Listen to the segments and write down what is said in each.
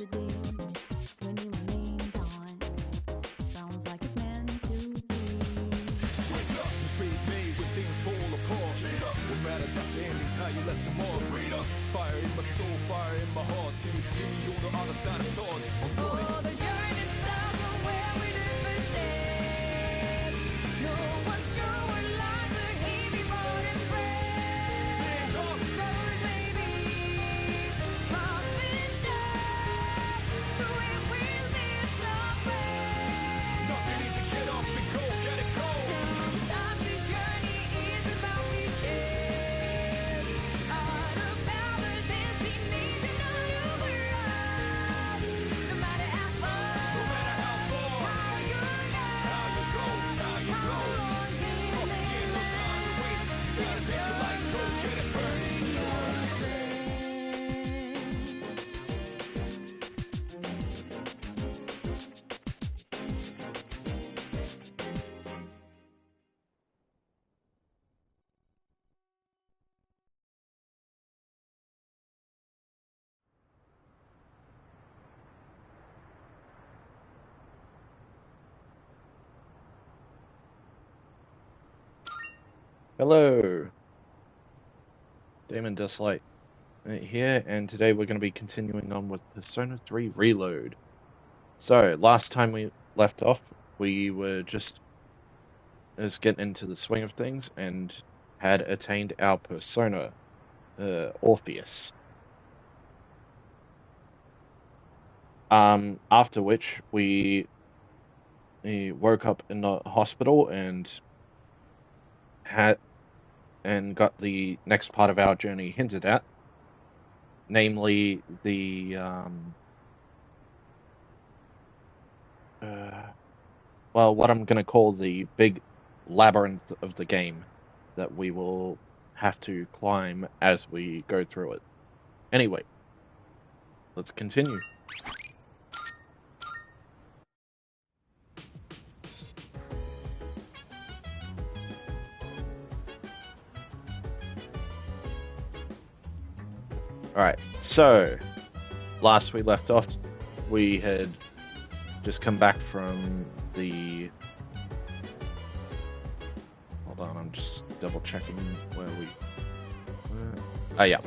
you did when you were names on. Sounds like it's meant to be. Wake up, this freeze me when things fall apart. What matters at the end is how you left them on. Fire in my soul, fire in my heart. Till you see me on the other side of stars. I'm going. Oh, the journey starts from where we did first step. No one's sure what lies ahead before them breath. Rose maybe, profit just, through it will be somewhere. Nothing easy, get up and go, get it go. Sometimes this journey is about riches, out of power, destination, out of ride. No matter how far, No matter how far, how you go, how you go, how long can you Ain't no live? time to waste. Gotta set your light, go get it burning. Hello, Damon Dislight here, and today we're going to be continuing on with Persona 3 Reload. So, last time we left off, we were just getting into the swing of things and had attained our persona, Orpheus. After which we woke up in the hospital and got the next part of our journey hinted at, namely the what I'm going to call the big labyrinth of the game that we will have to climb as we go through it. Anyway, let's continue. Alright, so last we left off, we had just come back from the... Hold on, I'm just double checking where we... Oh yeah.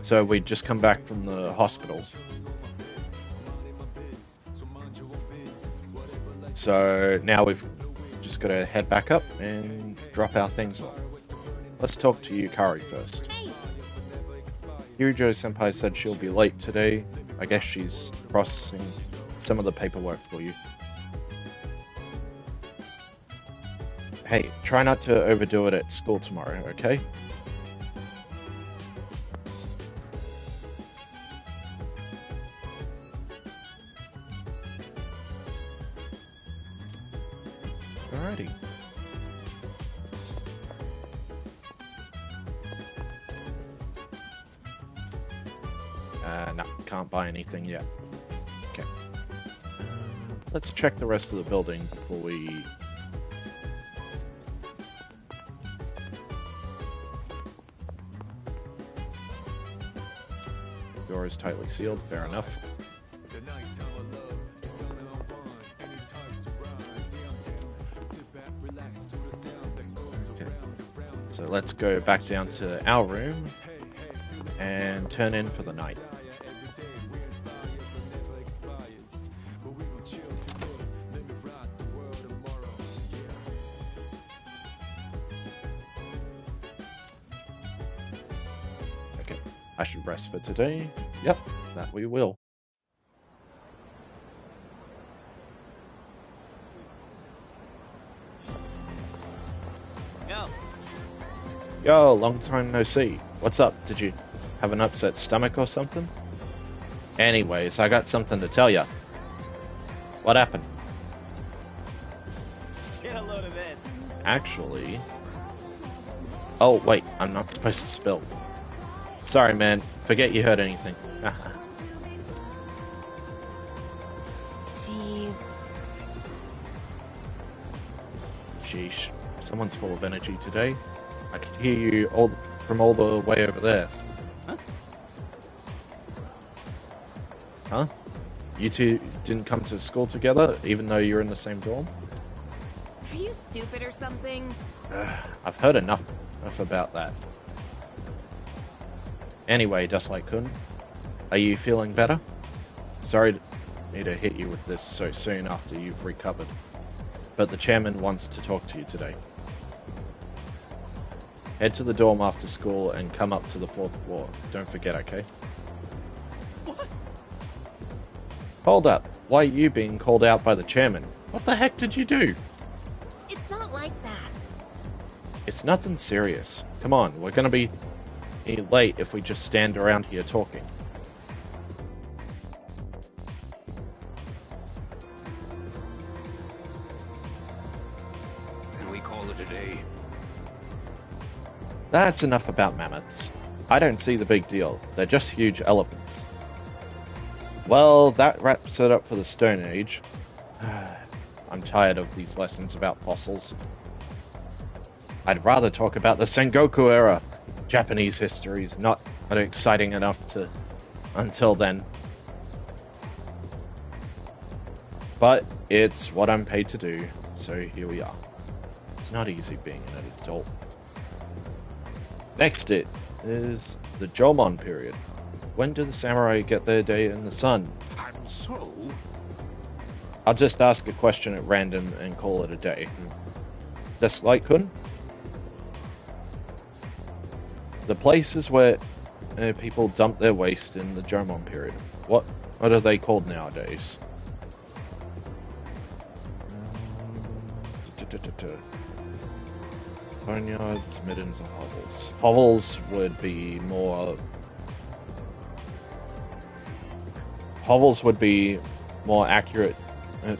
So we'd just come back from the hospital. So now we've just got to head back up and drop our things off. Let's talk to Yukari first. Kirijo-senpai said she'll be late today. I guess she's processing some of the paperwork for you. Hey, try not to overdo it at school tomorrow, okay? Alrighty. No, can't buy anything yet. Okay. Let's check the rest of the building before we... Door is tightly sealed, fair enough. Okay. So let's go back down to our room and turn in for the night. Okay, I should rest for today. Yep, that we will. Yo, long time no see. What's up? Did you have an upset stomach or something? Anyways, I got something to tell ya. What happened? Get a load of this. Actually... Oh, wait, I'm not supposed to spill. Sorry, man. Forget you heard anything. Jeez. Sheesh. Someone's full of energy today. I could hear you from all the way over there. Huh? Huh? You two didn't come to school together, even though you're in the same dorm? Are you stupid or something? I've heard enough about that. Anyway, Dustlight-kun, are you feeling better? Sorry to hit you with this so soon after you've recovered, but the chairman wants to talk to you today. Head to the dorm after school and come up to the 4th floor. Don't forget, okay? What? Hold up. Why are you being called out by the chairman? What the heck did you do? It's not like that. It's nothing serious. Come on, we're gonna be late if we just stand around here talking. Can we call it a day? That's enough about mammoths. I don't see the big deal. They're just huge elephants. Well, that wraps it up for the Stone Age. I'm tired of these lessons about fossils. I'd rather talk about the Sengoku era. Japanese history is not exciting enough until then. But it's what I'm paid to do, so here we are. It's not easy being an adult. Next it is the Jomon period. When do the samurai get their day in the sun? And so? I'll just ask a question at random and call it a day. Dustlight-kun? The places where people dump their waste in the Jomon period. What are they called nowadays? Boneyards, middens, and hovels. Hovels would be more... Hovels would be more accurate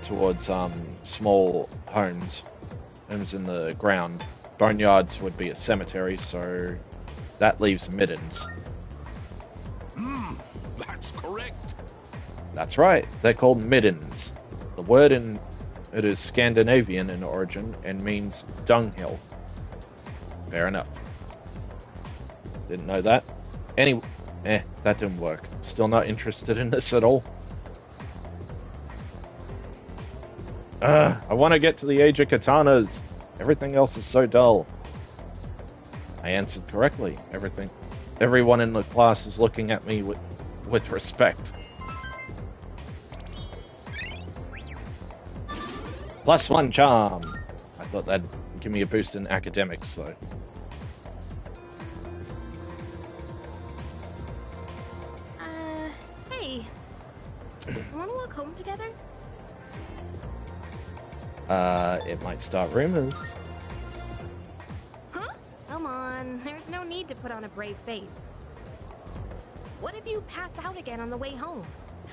towards small homes in the ground. Boneyards would be a cemetery, so that leaves middens. That's correct. That's right, they're called middens. The word it is Scandinavian in origin and means dunghill. Fair enough. Didn't know that. Anyway, that didn't work. Still not interested in this at all. I want to get to the Age of Katanas. Everything else is so dull. I answered correctly. Everyone in the class is looking at me with respect. +1 charm. I thought that'd give me a boost in academics, though. Hey. Wanna walk home together? It might start rumors. Huh? Come on, there's no need to put on a brave face. What if you pass out again on the way home?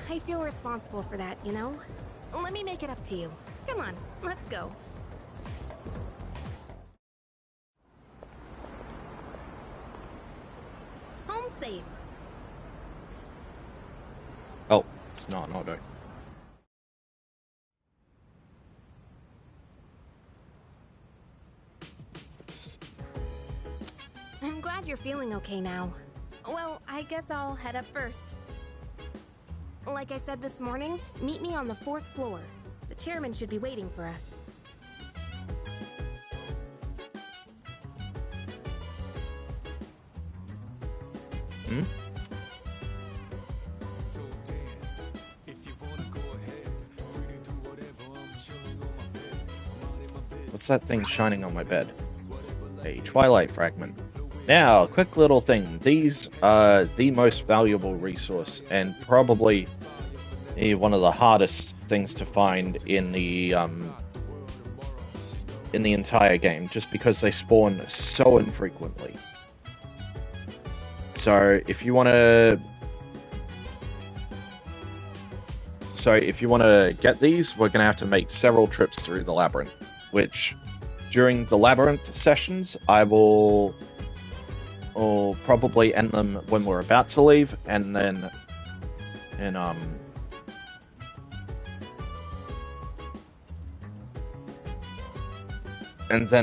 I feel responsible for that, you know? Let me make it up to you. Come on, let's go. Home safe. Oh, it's not an auto. I'm glad you're feeling okay now. Well, I guess I'll head up first. Like I said this morning, meet me on the 4th floor. The chairman should be waiting for us. Hmm? So dance. If you wanna go ahead, free to do whatever. I'm chilling on my bed. Minding my business. What's that thing shining on my bed? A Twilight fragment. Now, quick little thing. These are the most valuable resource and probably one of the hardest things to find in the entire game, just because they spawn so infrequently. So if you want to get these, we're going to have to make several trips through the labyrinth, which during the labyrinth sessions I will probably end them when we're about to leave, and then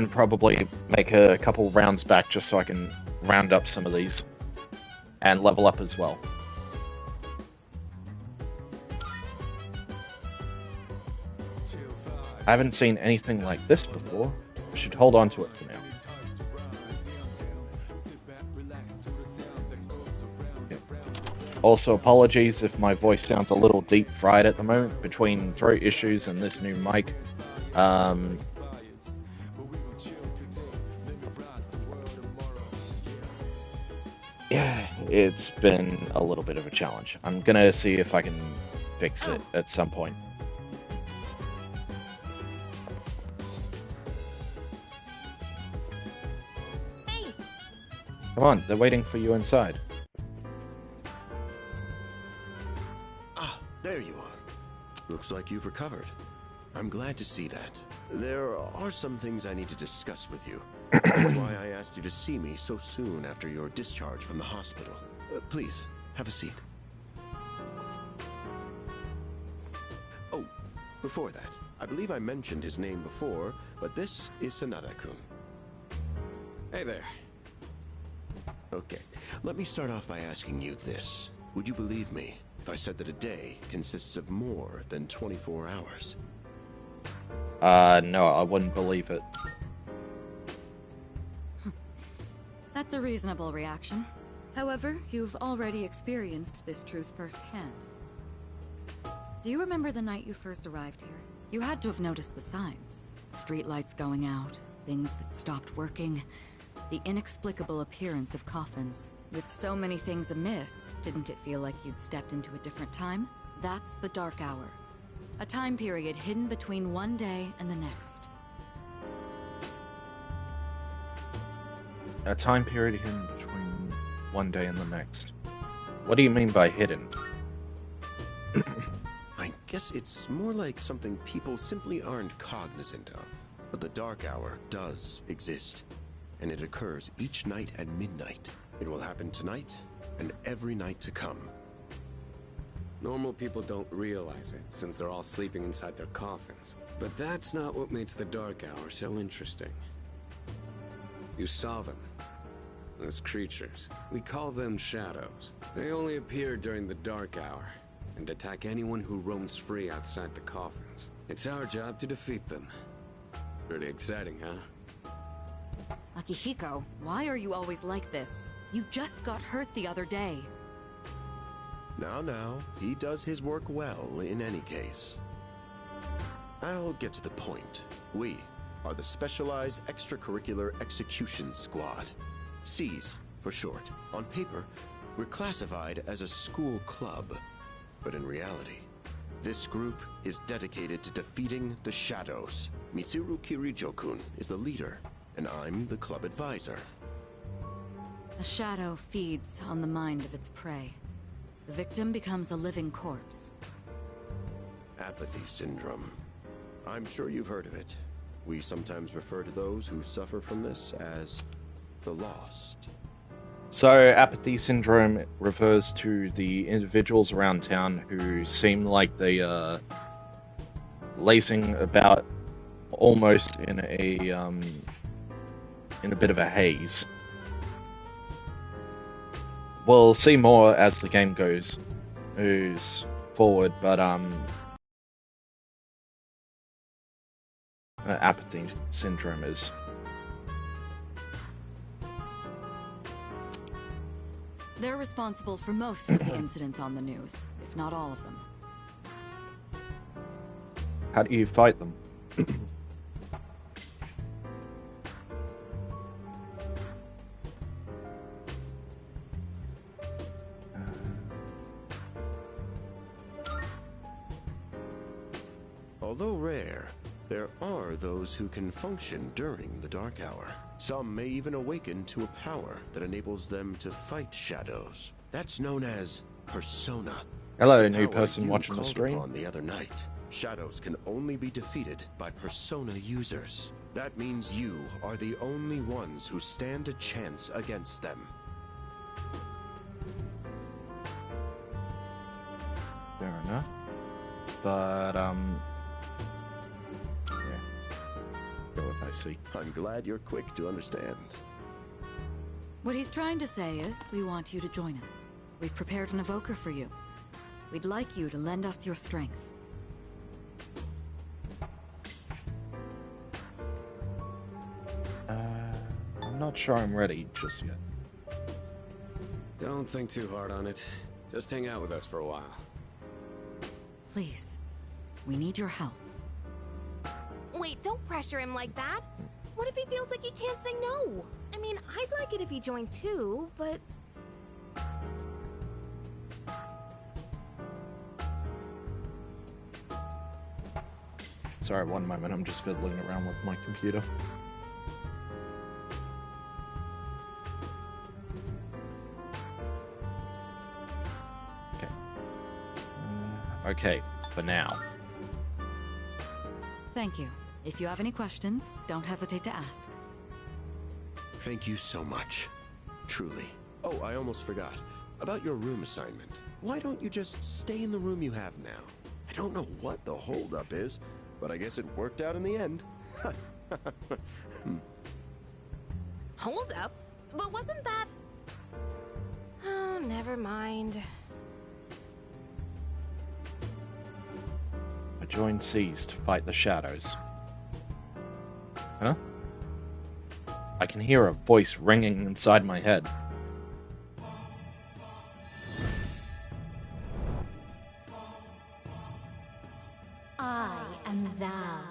probably make a couple rounds back just so I can round up some of these and level up as well. I haven't seen anything like this before. I should hold on to it for now. Yeah. Also, apologies if my voice sounds a little deep fried at the moment between throat issues and this new mic. Yeah, it's been a little bit of a challenge. I'm gonna see if I can fix it at some point. Hey! Come on, they're waiting for you inside. Ah, there you are. Looks like you've recovered. I'm glad to see that. There are some things I need to discuss with you. That's why I asked you to see me so soon after your discharge from the hospital. Please, have a seat. Oh, before that, I believe I mentioned his name before, but this is Sanada-kun. Hey there. Okay, let me start off by asking you this. Would you believe me if I said that a day consists of more than 24 hours? No, I wouldn't believe it. That's a reasonable reaction. However, you've already experienced this truth firsthand. Do you remember the night you first arrived here? You had to have noticed the signs. Streetlights going out, things that stopped working, the inexplicable appearance of coffins. With so many things amiss, didn't it feel like you'd stepped into a different time? That's the Dark Hour. A time period hidden between one day and the next. A time period hidden between one day and the next. What do you mean by hidden? I guess it's more like something people simply aren't cognizant of. But the Dark Hour does exist, and it occurs each night at midnight. It will happen tonight and every night to come. Normal people don't realize it, since they're all sleeping inside their coffins. But that's not what makes the Dark Hour so interesting. You saw them. Those creatures. We call them shadows. They only appear during the Dark Hour, and attack anyone who roams free outside the coffins. It's our job to defeat them. Pretty exciting, huh? Akihiko, why are you always like this? You just got hurt the other day. Now, he does his work well in any case. I'll get to the point. We are the Specialized Extracurricular Execution Squad. SEAS for short. On paper, we're classified as a school club. But in reality, this group is dedicated to defeating the Shadows. Mitsuru Kirijo-kun is the leader, and I'm the club advisor. A shadow feeds on the mind of its prey. The victim becomes a living corpse. Apathy syndrome. I'm sure you've heard of it. We sometimes refer to those who suffer from this as the lost. So, apathy syndrome refers to the individuals around town who seem like they are lacing about almost in a bit of a haze. We'll see more as the game goes forward, but apathy syndrome is. They're responsible for most of the incidents on the news, if not all of them. How do you fight them? Although rare, there are those who can function during the Dark Hour. Some may even awaken to a power that enables them to fight shadows. That's known as persona. Hello, The new power person you watching the called stream. upon the other night. Shadows can only be defeated by persona users. That means you are the only ones who stand a chance against them. Fair enough. But, yeah. Go with I see. I'm glad you're quick to understand. What he's trying to say is, we want you to join us. We've prepared an evoker for you. We'd like you to lend us your strength. not sure I'm ready just yet. Don't think too hard on it. Just hang out with us for a while. Please, we need your help. Wait, don't pressure him like that. What if he feels like he can't say no? I mean, I'd like it if he joined too, but... Sorry, one moment, I'm just fiddling around with my computer. Okay. Okay, for now. Thank you. If you have any questions, don't hesitate to ask. Thank you so much. Truly. Oh, I almost forgot. About your room assignment. Why don't you just stay in the room you have now? I don't know what the holdup is, but I guess it worked out in the end. Hold up? But wasn't that... Oh, never mind. I joined Seas to fight the shadows. Huh? I can hear a voice ringing inside my head. I am thou.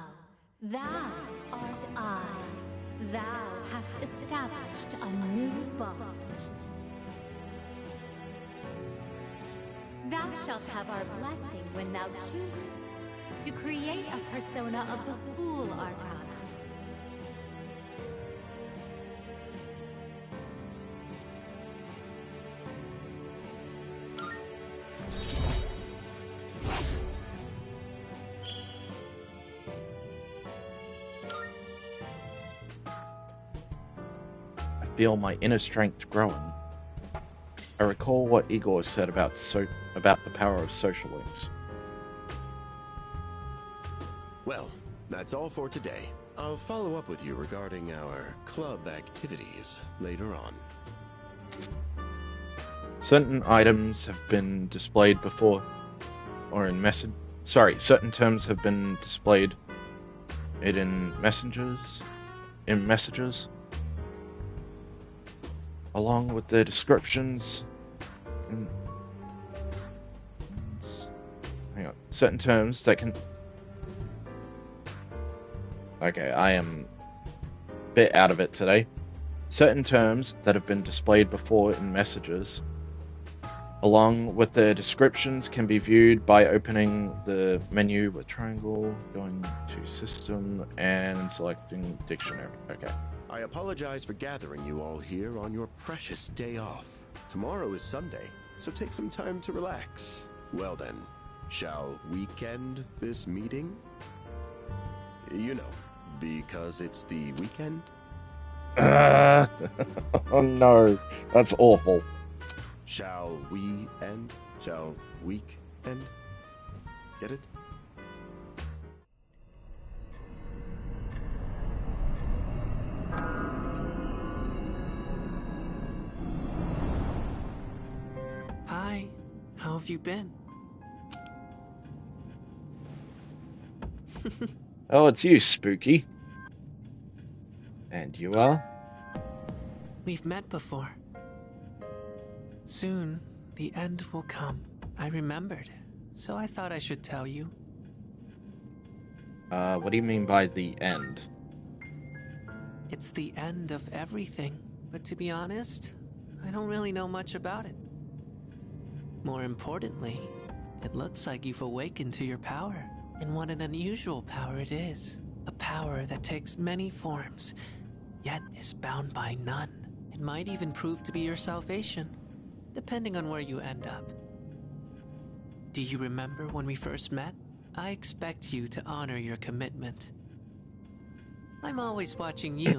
Thou art I. Thou hast established a new bond. Thou shalt have our blessing when thou choosest to create a persona of the Fool Arcana. I feel my inner strength growing. I recall what Igor said about the power of social links. Well, that's all for today. I'll follow up with you regarding our club activities later on. Certain items have been displayed before, or in certain terms have been displayed in messages, along with the descriptions. Hang on, certain terms that can. Okay, I am a bit out of it today. Certain terms that have been displayed before in messages, along with their descriptions, can be viewed by opening the menu with triangle, going to system, and selecting dictionary. Okay. I apologize for gathering you all here on your precious day off. Tomorrow is Sunday, so take some time to relax. Well then, shall weekend this meeting? You know, because it's the weekend? Oh no, that's awful. Shall we end? Shall week end? Get it? Hi, how have you been? Oh, it's you, Spooky. And you are? We've met before. Soon, the end will come. I remembered, so I thought I should tell you. What do you mean by the end? It's the end of everything, but to be honest, I don't really know much about it. More importantly, it looks like you've awakened to your power. And what an unusual power it is. A power that takes many forms, yet is bound by none. It might even prove to be your salvation, depending on where you end up. Do you remember when we first met? I expect you to honor your commitment. I'm always watching you,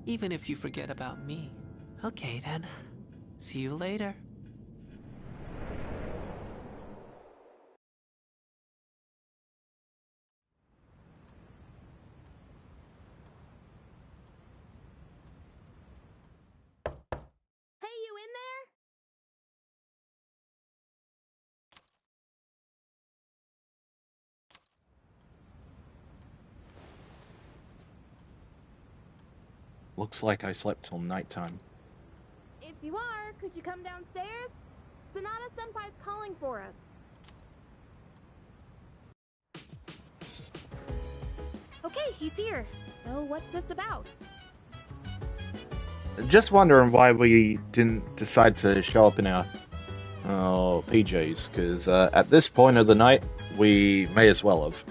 even if you forget about me. Okay then, see you later. Hey, you in there? Looks like I slept till nighttime. If you are, could you come downstairs? Sonata Senpai's calling for us. Okay, he's here. So what's this about? Just wondering why we didn't decide to show up in our PJs, because at this point of the night, we may as well have.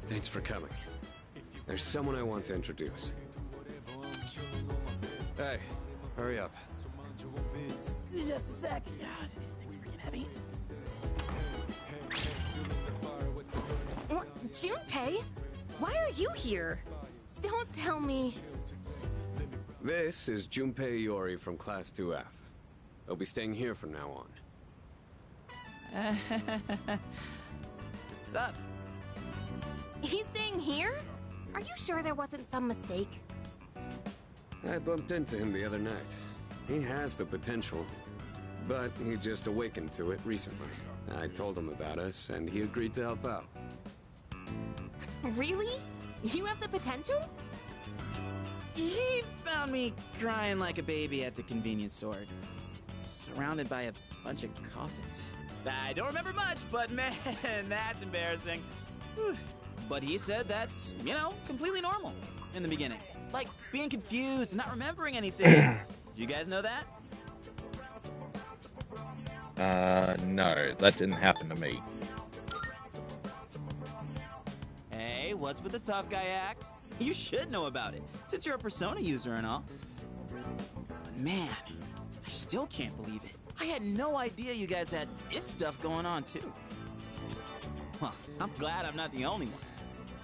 Thanks for coming. There's someone I want to introduce. Hey, hurry up. Just a sec. God, these things freaking heavy. What? Junpei? Why are you here? Don't tell me. This is Junpei Iori from Class 2F. He'll be staying here from now on. What's up? He's staying here? Are you sure there wasn't some mistake? I bumped into him the other night. He has the potential, but he just awakened to it recently. I told him about us, and he agreed to help out. Really? You have the potential? He found me crying like a baby at the convenience store, surrounded by a bunch of coffins. I don't remember much, but man, that's embarrassing. Whew. But he said that's, completely normal in the beginning. Like being confused and not remembering anything. Do you guys know that? No, that didn't happen to me. Hey, what's with the tough guy act? You should know about it, since you're a Persona user and all. But man, I still can't believe it. I had no idea you guys had this stuff going on, too. Well, I'm glad I'm not the only one.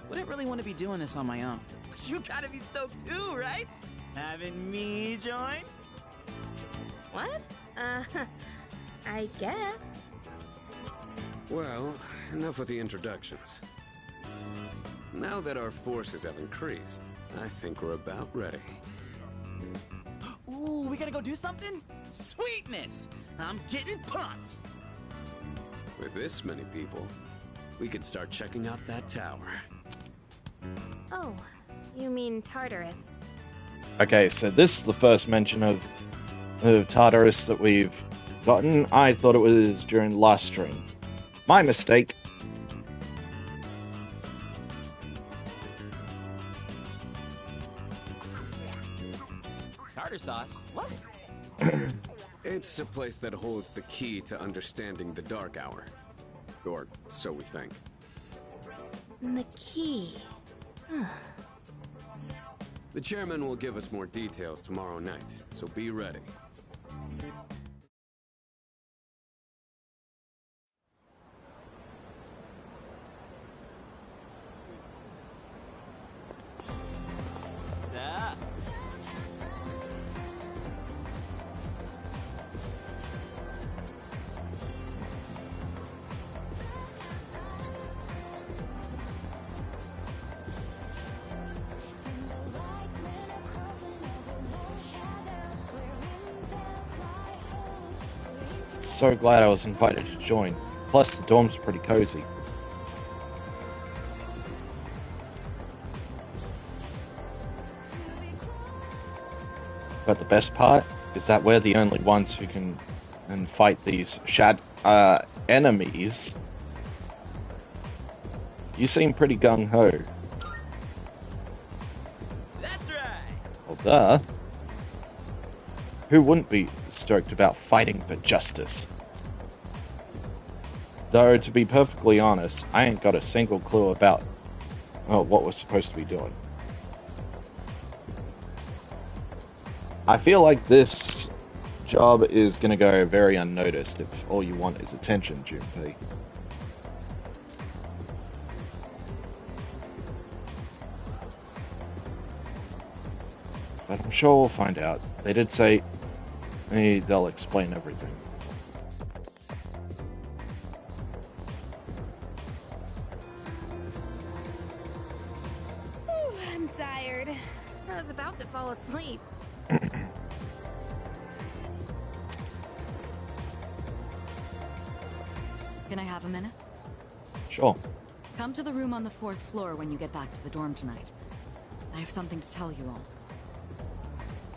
Wouldn't really want to be doing this on my own. You gotta be stoked too, right? Having me join? What? I guess. Well, enough with the introductions. Now that our forces have increased, I think we're about ready. Ooh, we gotta go do something? Sweetness! I'm getting pumped! With this many people, we could start checking out that tower. Oh, you mean Tartarus. Okay, so this is the first mention of Tartarus that we've gotten. I thought it was during the last stream. My mistake. Tartar sauce? What? It's a place that holds the key to understanding the Dark Hour. Or so we think. The key. The chairman will give us more details tomorrow night, so be ready. Ah. So glad I was invited to join. Plus, the dorm's pretty cozy. But the best part is that we're the only ones who can fight these enemies. You seem pretty gung-ho. That's right! Well, duh. Who wouldn't be stoked about fighting for justice? Though, to be perfectly honest, I ain't got a single clue about what we're supposed to be doing. I feel like this job is going to go very unnoticed if all you want is attention, Junpei. But I'm sure we'll find out. They did say they'll explain everything. Whew, I'm tired. I was about to fall asleep. Can I have a minute? Sure. Come to the room on the 4th floor when you get back to the dorm tonight. I have something to tell you all.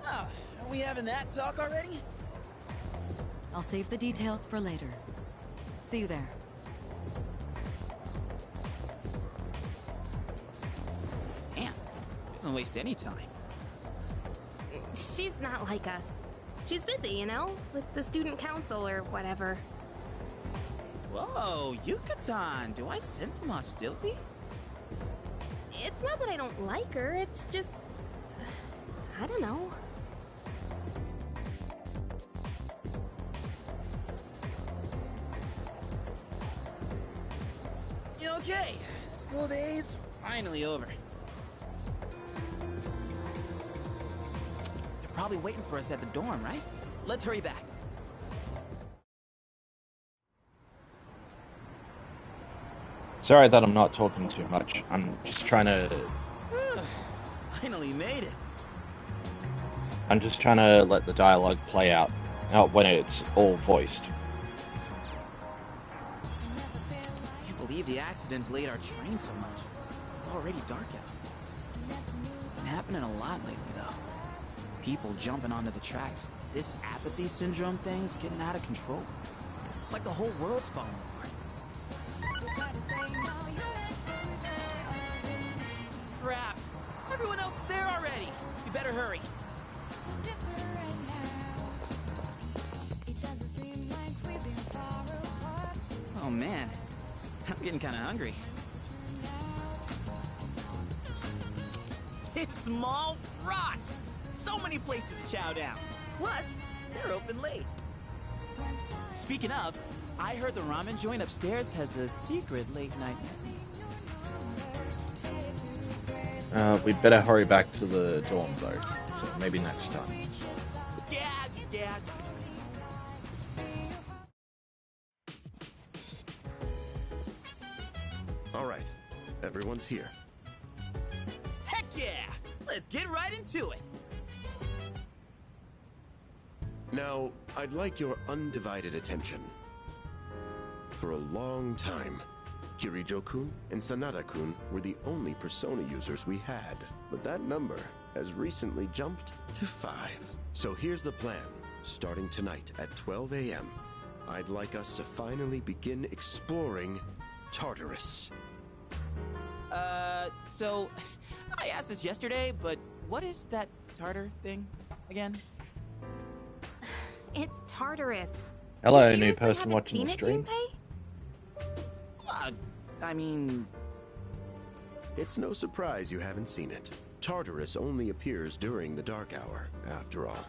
Oh, are we having that talk already? I'll save the details for later. See you there. Damn, doesn't waste any time. She's not like us. She's busy, you know, with the student council or whatever. Whoa, Yucatan, do I sense some hostility? It's not that I don't like her, it's just... I don't know. Okay, school day's finally over. They're probably waiting for us at the dorm, right? Let's hurry back. Sorry that I'm not talking too much. I'm just trying to... Finally made it. I'm just trying to let the dialogue play out when it's all voiced. I can't believe the accident delayed our train so much. It's already dark out. Been happening a lot lately, though. People jumping onto the tracks. This apathy syndrome thing's getting out of control. It's like the whole world's falling apart. Crap! Everyone else is there already! We better hurry. Oh man, I'm getting kinda hungry. It's Small Rocks! So many places to chow down. Plus, they're open late. Speaking of, I heard the ramen joint upstairs has a secret late-night menu. We'd better hurry back to the dorm, though. So maybe next time. Yeah. All right, everyone's here. Heck yeah! Let's get right into it! Now, I'd like your undivided attention. For a long time, Kirijo-kun and Sanada-kun were the only Persona users we had, but that number has recently jumped to 5. So here's the plan. Starting tonight at 12 a.m., I'd like us to finally begin exploring Tartarus. So, I asked this yesterday, but what is that Tartar thing again? It's Tartarus. Hello, You new seriously person haven't watching seen the it, stream. Junpei? I mean... It's no surprise you haven't seen it. Tartarus only appears during the dark hour, after all.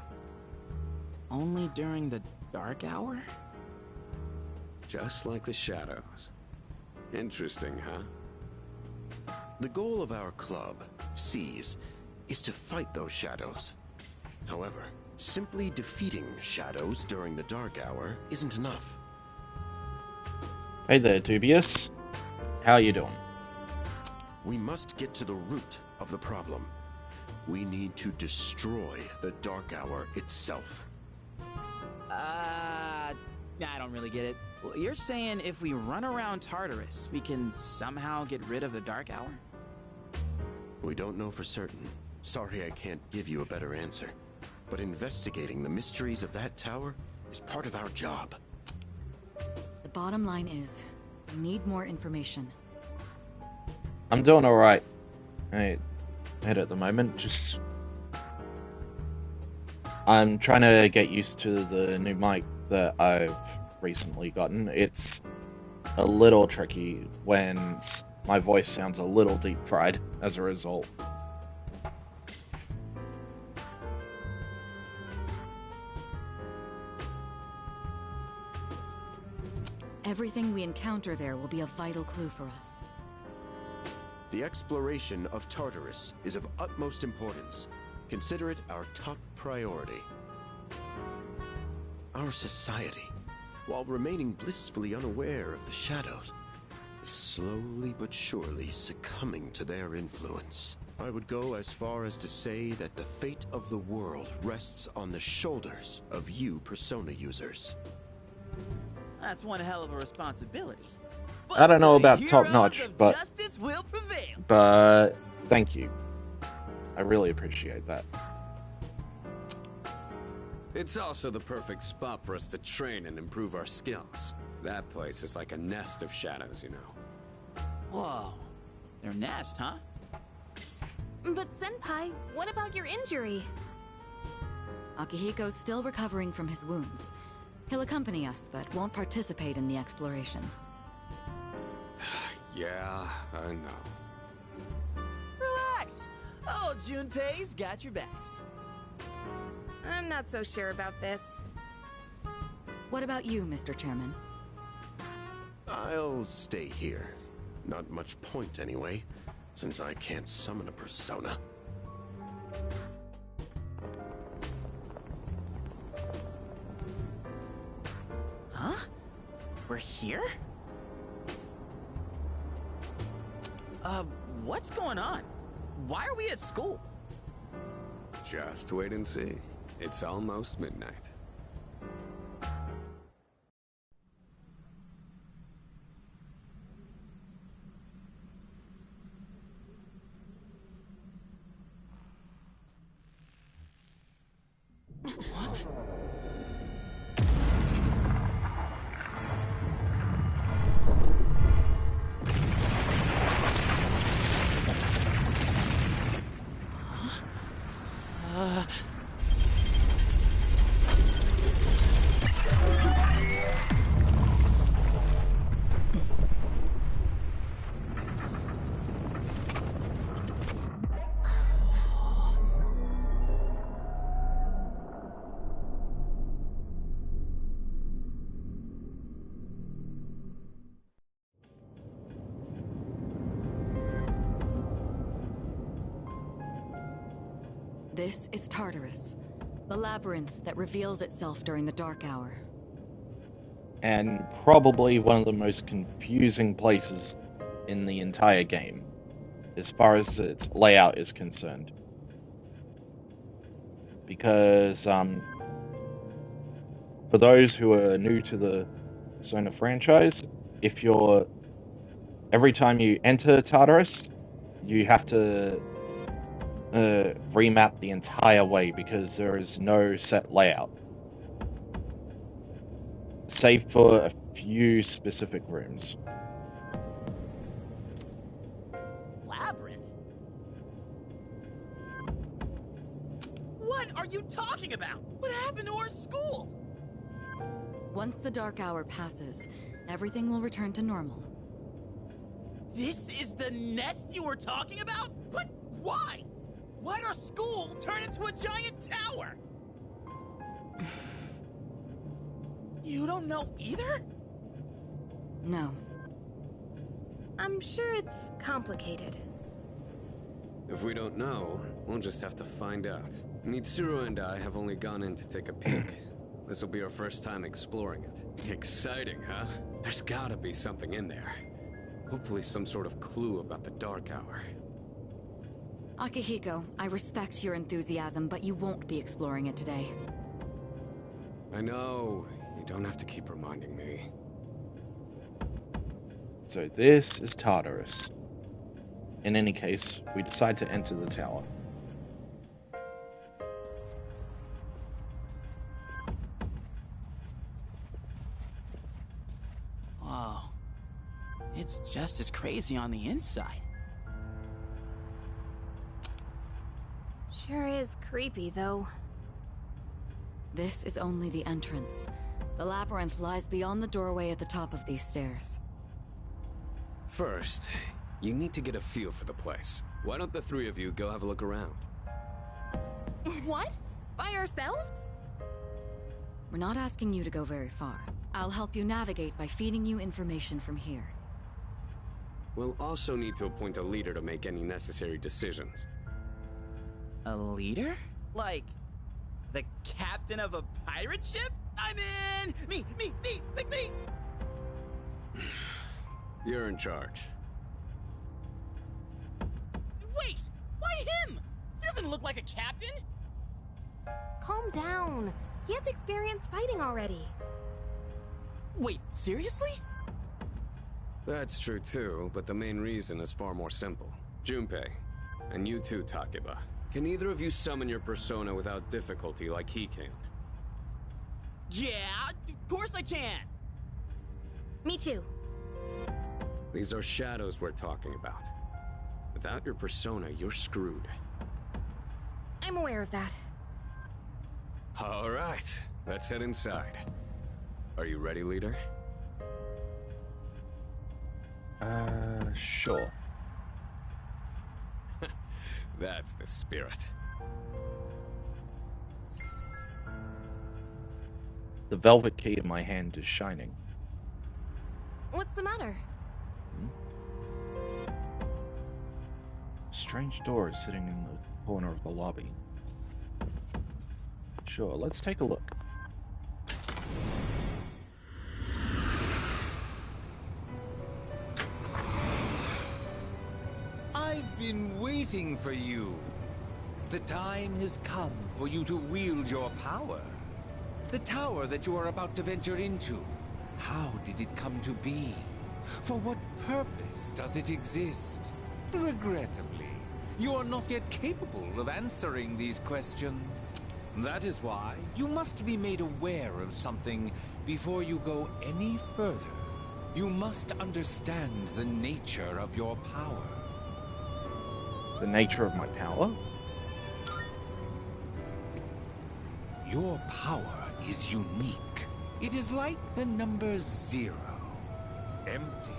Only during the dark hour? Just like the shadows. Interesting, huh? The goal of our club, SEES, is to fight those shadows. However, simply defeating shadows during the dark hour isn't enough. Hey there, Dubious. How you doing? We must get to the root of the problem. We need to destroy the dark hour itself. I don't really get it. Well, you're saying if we run around Tartarus, we can somehow get rid of the dark hour? We don't know for certain. Sorry I can't give you a better answer. But investigating the mysteries of that tower is part of our job. The bottom line is, we need more information. I'm doing alright. Hey, at the moment, just... I'm trying to get used to the new mic that I've recently gotten. It's a little tricky when my voice sounds a little deep-fried as a result. Everything we encounter there will be a vital clue for us. The exploration of Tartarus is of utmost importance. Consider it our top priority. Our society, while remaining blissfully unaware of the shadows, is slowly but surely succumbing to their influence. I would go as far as to say that the fate of the world rests on the shoulders of you Persona users. That's one hell of a responsibility. I don't know the about top notch, heroes of but justice will prevail. thank you. I really appreciate that. It's also the perfect spot for us to train and improve our skills. That place is like a nest of shadows, you know. Whoa. Their nest, huh? But Senpai, what about your injury? Akihiko's still recovering from his wounds. He'll accompany us, but won't participate in the exploration. Yeah, I know. Relax. Oh, Junpei's got your backs. I'm not so sure about this. What about you, Mr. Chairman? I'll stay here. Not much point anyway, since I can't summon a persona. Huh? We're here? What's going on? Why are we at school? Just wait and see. It's almost midnight. This is Tartarus, the labyrinth that reveals itself during the dark hour. And probably one of the most confusing places in the entire game, as far as its layout is concerned. Because, for those who are new to the Persona franchise, every time you enter Tartarus, you have to remap the entire way because there is no set layout. Save for a few specific rooms. Labyrinth? What are you talking about? What happened to our school? Once the dark hour passes, everything will return to normal. This is the nest you were talking about? But why? Why'd our school turn into a giant tower? You don't know either? No. I'm sure it's complicated. If we don't know, we'll just have to find out. Mitsuru and I have only gone in to take a peek. This will be our first time exploring it. Exciting, huh? There's gotta be something in there. Hopefully some sort of clue about the Dark Hour. Akihiko, I respect your enthusiasm, but you won't be exploring it today. I know. You don't have to keep reminding me. So this is Tartarus. In any case, we decide to enter the tower. Whoa. It's just as crazy on the inside. Sure is creepy, though. This is only the entrance. The labyrinth lies beyond the doorway at the top of these stairs. First, you need to get a feel for the place. Why don't the three of you go have a look around? What? By ourselves? We're not asking you to go very far. I'll help you navigate by feeding you information from here. We'll also need to appoint a leader to make any necessary decisions. A leader? Like, the captain of a pirate ship? I'm in! Pick me! You're in charge. Wait! Why him? He doesn't look like a captain! Calm down. He has experience fighting already. Wait, seriously? That's true too, but the main reason is far more simple. Junpei, and you too, Takeba. Can either of you summon your persona without difficulty like he can? Yeah, of course I can! Me too. These are shadows we're talking about. Without your persona, you're screwed. I'm aware of that. All right, let's head inside. Are you ready, leader? Sure. That's the spirit. The velvet key in my hand is shining. What's the matter? A strange door is sitting in the corner of the lobby. Sure, let's take a look. I've been waiting for you. The time has come for you to wield your power. The tower that you are about to venture into. How did it come to be? For what purpose does it exist? Regrettably, you are not yet capable of answering these questions. That is why you must be made aware of something before you go any further. You must understand the nature of your power. The nature of my power? Your power is unique. It is like the number 0. Empty.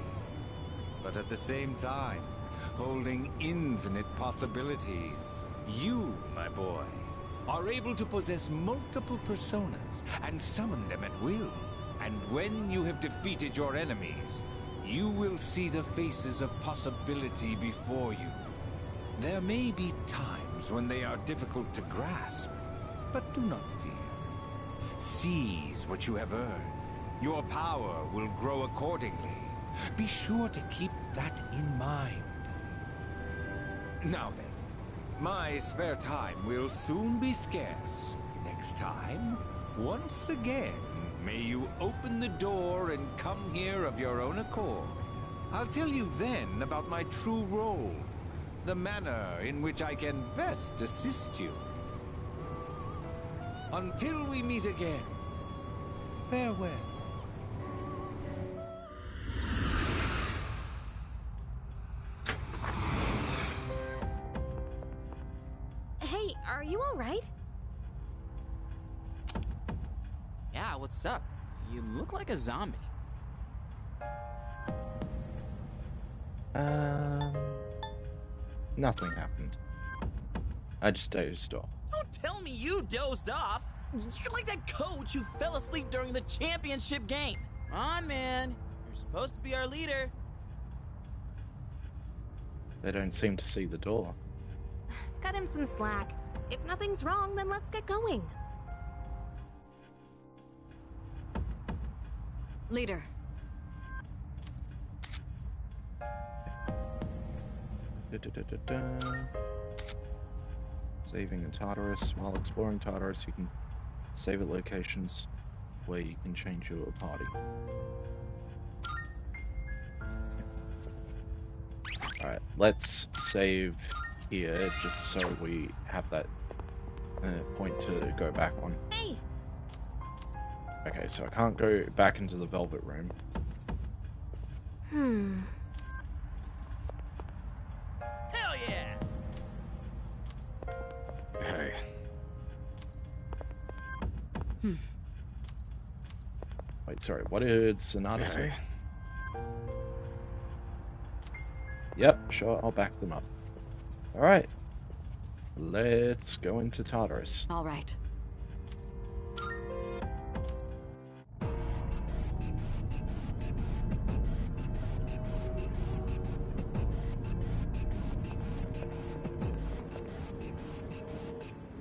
But at the same time, holding infinite possibilities. You, my boy, are able to possess multiple personas and summon them at will. And when you have defeated your enemies, you will see the faces of possibility before you. There may be times when they are difficult to grasp, but do not fear. Seize what you have earned. Your power will grow accordingly. Be sure to keep that in mind. Now then, my spare time will soon be scarce. Next time, once again, may you open the door and come here of your own accord. I'll tell you then about my true role, the manner in which I can best assist you. Until we meet again, farewell. Hey, are you alright? Yeah, what's up? You look like a zombie. Nothing happened. I just dozed off. Don't tell me you dozed off. You're like that coach who fell asleep during the championship game. Come on, man. You're supposed to be our leader. They don't seem to see the door. Cut him some slack. If nothing's wrong, then let's get going. Leader. Saving in Tartarus. While exploring Tartarus, you can save at locations where you can change your party. Alright, let's save here just so we have that point to go back on. Hey! Okay, so I can't go back into the Velvet Room. Hell yeah! Hey. Wait, sorry, what did Sonata say? Yep, sure, I'll back them up. Alright. Let's go into Tartarus. All right.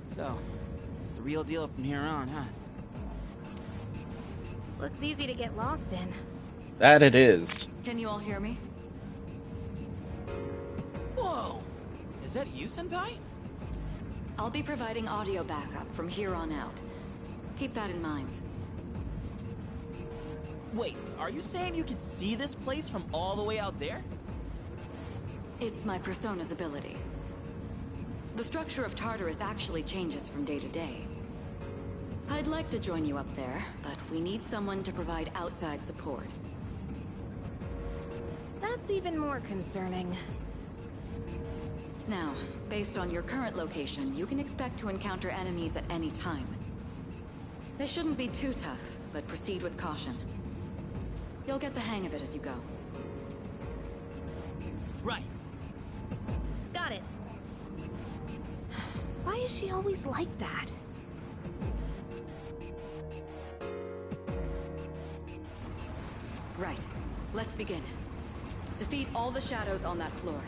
So, it's the real deal from here on, huh? Looks easy to get lost in. That it is. Can you all hear me? Whoa! Is that you, Senpai? I'll be providing audio backup from here on out. Keep that in mind. Wait, are you saying you can see this place from all the way out there? It's my Persona's ability. The structure of Tartarus actually changes from day to day. I'd like to join you up there, but we need someone to provide outside support. That's even more concerning. Now, based on your current location, you can expect to encounter enemies at any time. They shouldn't be too tough, but proceed with caution. You'll get the hang of it as you go. Right. Got it. Why is she always like that? Right. Let's begin. Defeat all the shadows on that floor.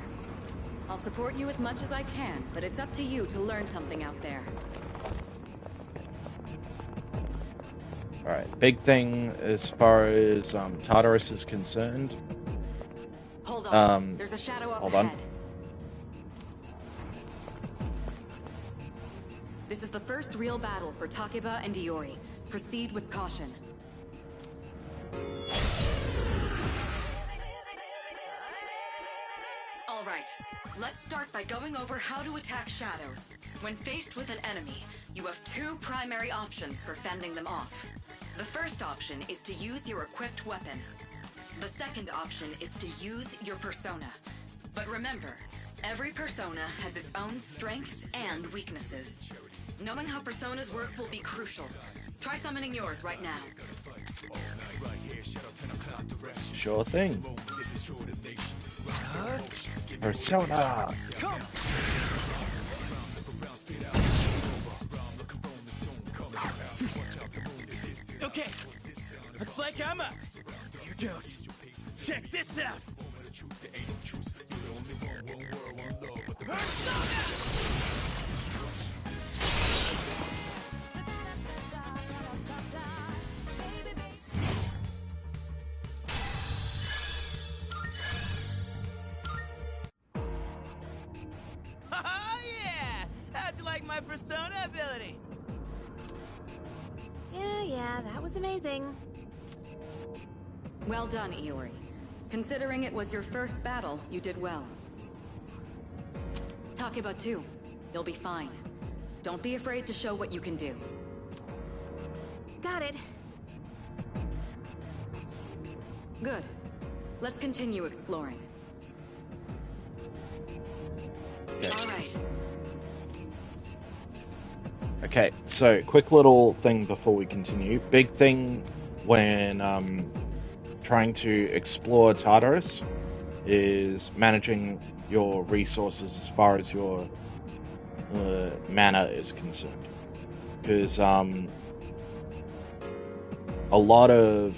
I'll support you as much as I can, but it's up to you to learn something out there. Alright, big thing as far as Tartarus is concerned. Hold on. There's a shadow up ahead. This is the first real battle for Takeba and Iori. Proceed with caution. Alright, let's start by going over how to attack shadows. When faced with an enemy, you have two primary options for fending them off. The first option is to use your equipped weapon. The second option is to use your persona. But remember, every persona has its own strengths and weaknesses. Knowing how personas work will be crucial. Try summoning yours right now. Sure thing. Persona! Okay, looks like I'm up. Here goes. Check this out. Persona! Oh yeah! How'd you like my persona ability? Yeah, that was amazing. Well done, Iori. Considering it was your first battle, you did well. Takeba too. You'll be fine. Don't be afraid to show what you can do. Got it. Good. Let's continue exploring. Okay. All right. Okay, so quick little thing before we continue. Big thing when trying to explore Tartarus is managing your resources as far as your mana is concerned. Because a lot of...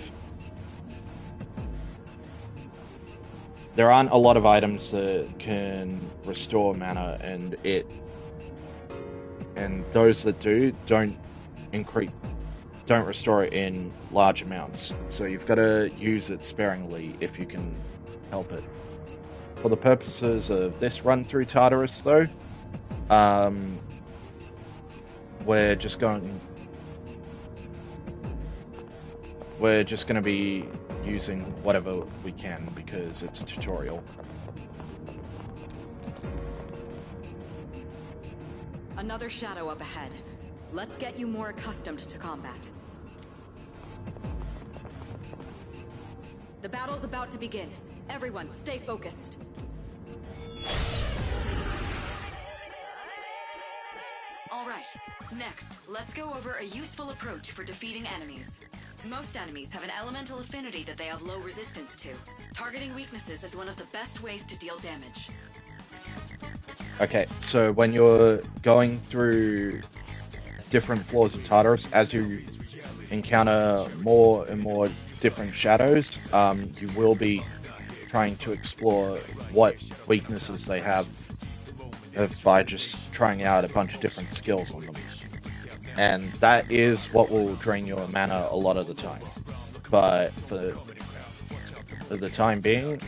There aren't a lot of items that can restore mana, and those that do don't restore it in large amounts. So you've got to use it sparingly if you can help it. For the purposes of this run through Tartarus, though, we're just going to be using whatever we can because it's a tutorial. Another shadow up ahead. Let's get you more accustomed to combat. The battle's about to begin. Everyone, stay focused. All right, next, let's go over a useful approach for defeating enemies. Most enemies have an elemental affinity that they have low resistance to. Targeting weaknesses is one of the best ways to deal damage. Okay, so when you're going through different floors of Tartarus, as you encounter more and more different shadows, you will be trying to explore what weaknesses they have by just trying out a bunch of different skills on them. And that is what will drain your mana a lot of the time. But for the time being,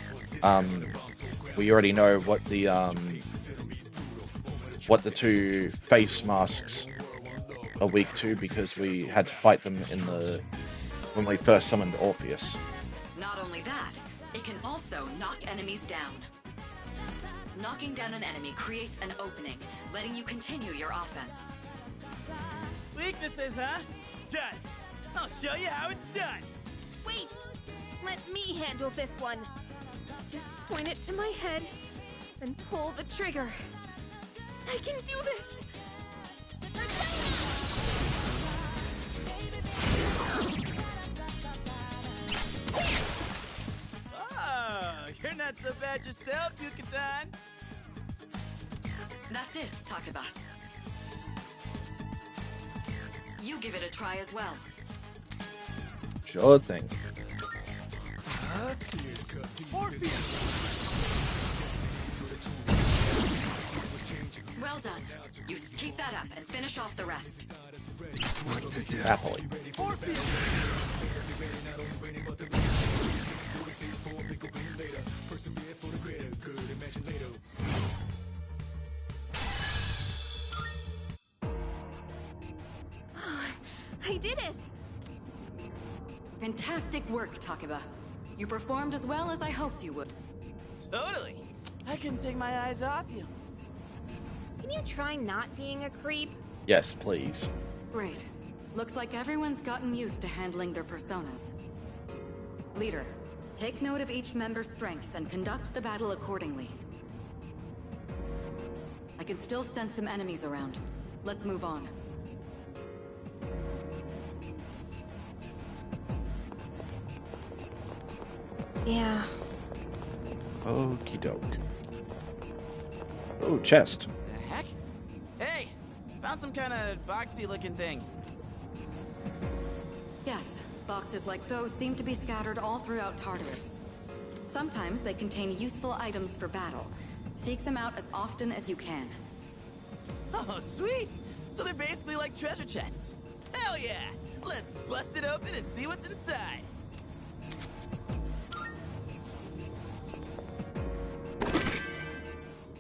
we already know what the two face masks are weak to because we had to fight them when we first summoned Orpheus. Not only that, it can also knock enemies down. Knocking down an enemy creates an opening, letting you continue your offense. Weaknesses, huh? Good. I'll show you how it's done. Wait! Let me handle this one. Just point it to my head and pull the trigger. I can do this! Oh, you're not so bad yourself, Yucatan. That's it, Takeba. You give it a try as well. Sure thing. Well done. You keep that up and finish off the rest. What to do? Happily. I did it! Fantastic work, Takeba. You performed as well as I hoped you would. Totally. I couldn't take my eyes off you. Can you try not being a creep? Yes, please. Great. Looks like everyone's gotten used to handling their personas. Leader, take note of each member's strengths and conduct the battle accordingly. I can still sense some enemies around. Let's move on. Yeah. Okie doke. Oh, chest. The heck? Hey! Found some kind of boxy looking thing. Yes, boxes like those seem to be scattered all throughout Tartarus. Sometimes they contain useful items for battle. Seek them out as often as you can. Oh, sweet! So they're basically like treasure chests. Hell yeah! Let's bust it open and see what's inside.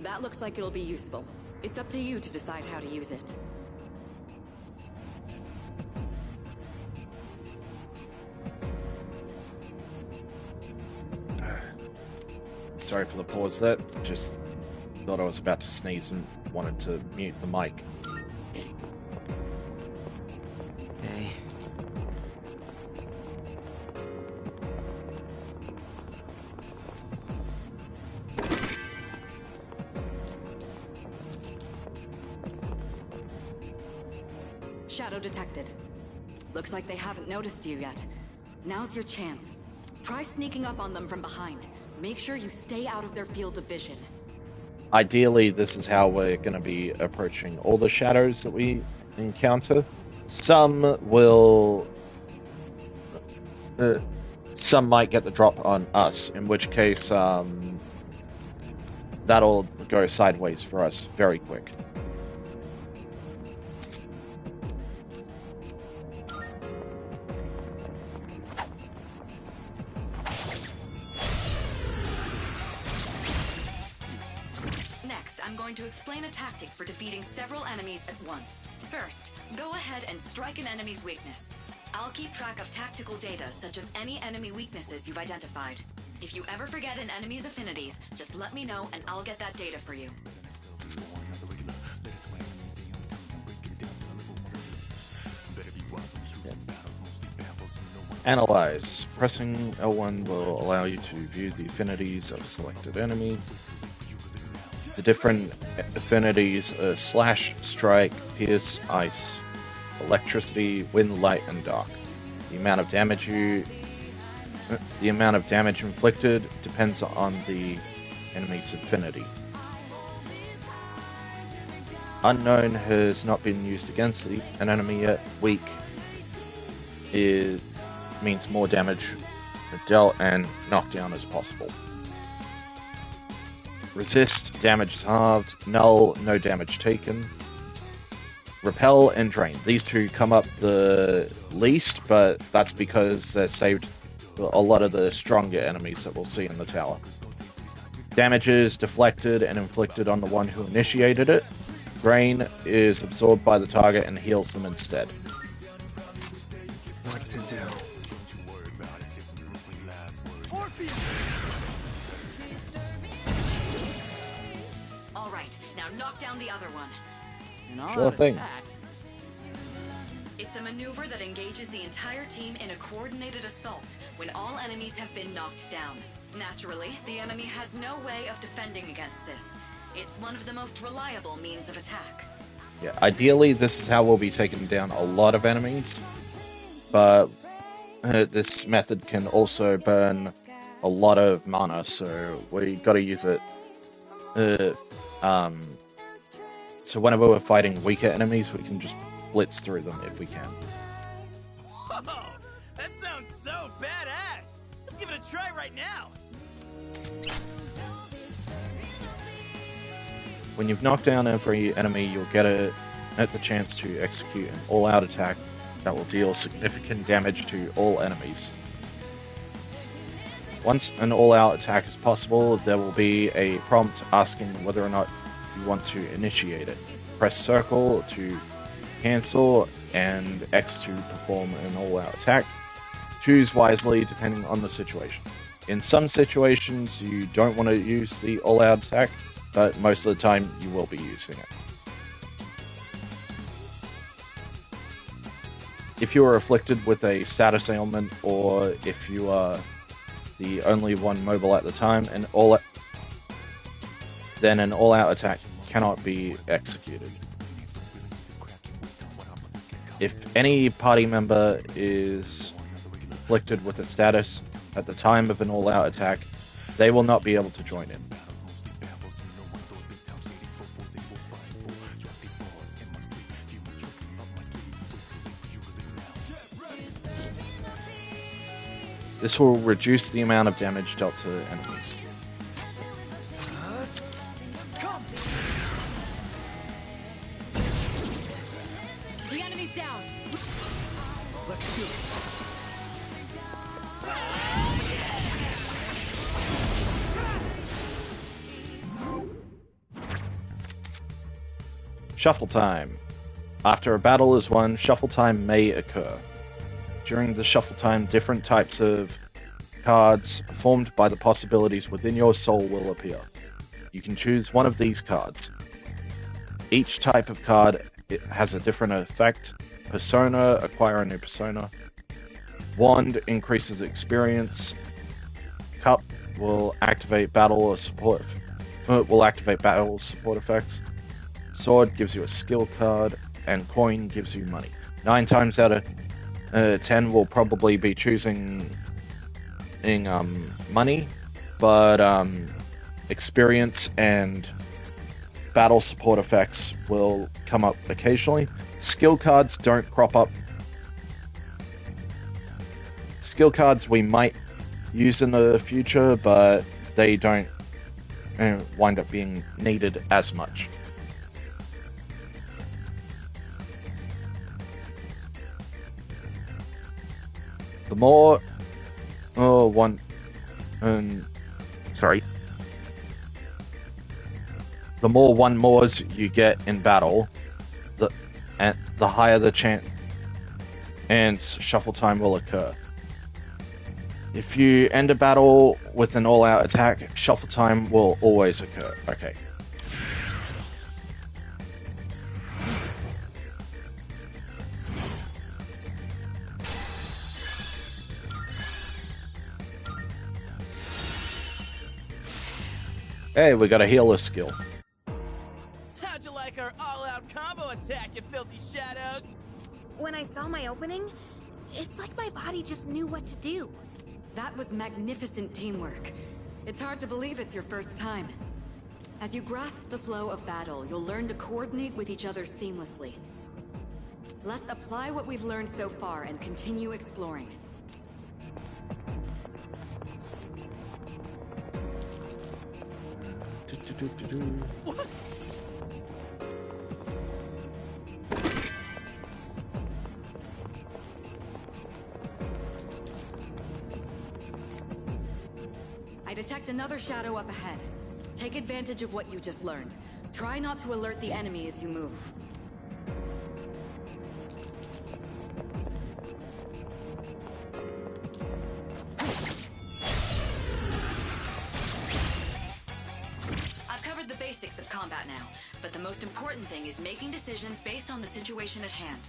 That looks like it'll be useful. It's up to you to decide how to use it. Sorry for the pause there. Just thought I was about to sneeze and wanted to mute the mic. Hey. Shadow detected. Looks like they haven't noticed you yet. Now's your chance. Try sneaking up on them from behind. Make sure you stay out of their field of vision. Ideally, this is how we're going to be approaching all the shadows that we encounter. Some will... some might get the drop on us, in which case that'll go sideways for us very quick. To explain a tactic for defeating several enemies at once. First, go ahead and strike an enemy's weakness. I'll keep track of tactical data, such as any enemy weaknesses you've identified. If you ever forget an enemy's affinities, just let me know and I'll get that data for you. Analyze. Pressing L1 will allow you to view the affinities of a selected enemy. The different affinities are slash, strike, pierce, ice, electricity, wind, light, and dark. The amount of damage inflicted depends on the enemy's affinity. Unknown has not been used against an enemy yet. Weak means more damage dealt and knockdown as possible. Resist, damage is halved. Null, no damage taken. Repel and Drain. These two come up the least, but that's because they're saved for a lot of the stronger enemies that we'll see in the tower. Damage is deflected and inflicted on the one who initiated it. Drain is absorbed by the target and heals them instead. What to do? All right, now knock down the other one. Sure thing. It's a maneuver that engages the entire team in a coordinated assault when all enemies have been knocked down. Naturally, the enemy has no way of defending against this. It's one of the most reliable means of attack. Yeah, ideally this is how we'll be taking down a lot of enemies, but this method can also burn a lot of mana, so we gotta use it. So whenever we're fighting weaker enemies, we can just blitz through them if we can. Whoa! That sounds so badass! Let's give it a try right now! When you've knocked down every enemy, you'll get the chance to execute an all-out attack that will deal significant damage to all enemies. Once an all-out attack is possible, there will be a prompt asking whether or not you want to initiate it. Press circle to cancel and X to perform an all-out attack. Choose wisely depending on the situation. In some situations you don't want to use the all-out attack, but most of the time you will be using it. If you are afflicted with a status ailment, or if you are the only one mobile at the time, then an all-out attack cannot be executed. If any party member is afflicted with a status at the time of an all-out attack, they will not be able to join in. This will reduce the amount of damage dealt to enemies. The enemy's down. Let's do it. Shuffle time. After a battle is won, shuffle time may occur. During the shuffle time, different types of cards formed by the possibilities within your soul will appear. You can choose one of these cards. Each type of card has a different effect. Persona, acquire a new persona. Wand increases experience. Cup will activate battle or support. Support effects. Sword gives you a skill card, and coin gives you money. 9 times out of 10 will probably be choosing money, but experience and battle support effects will come up occasionally. Skill cards don't crop up. Skill cards we might use in the future, but they don't wind up being needed as much. The more the more one mores you get in battle, the higher the chance and shuffle time will occur. If you end a battle with an all-out attack, shuffle time will always occur. Okay. Hey, we got a healer skill. How'd you like our all-out combo attack, you filthy shadows? When I saw my opening, it's like my body just knew what to do. That was magnificent teamwork. It's hard to believe it's your first time. As you grasp the flow of battle, you'll learn to coordinate with each other seamlessly. Let's apply what we've learned so far and continue exploring. What? I detect another shadow up ahead. Take advantage of what you just learned. Try not to alert the enemy as you move. basics of combat now, but the most important thing is making decisions based on the situation at hand.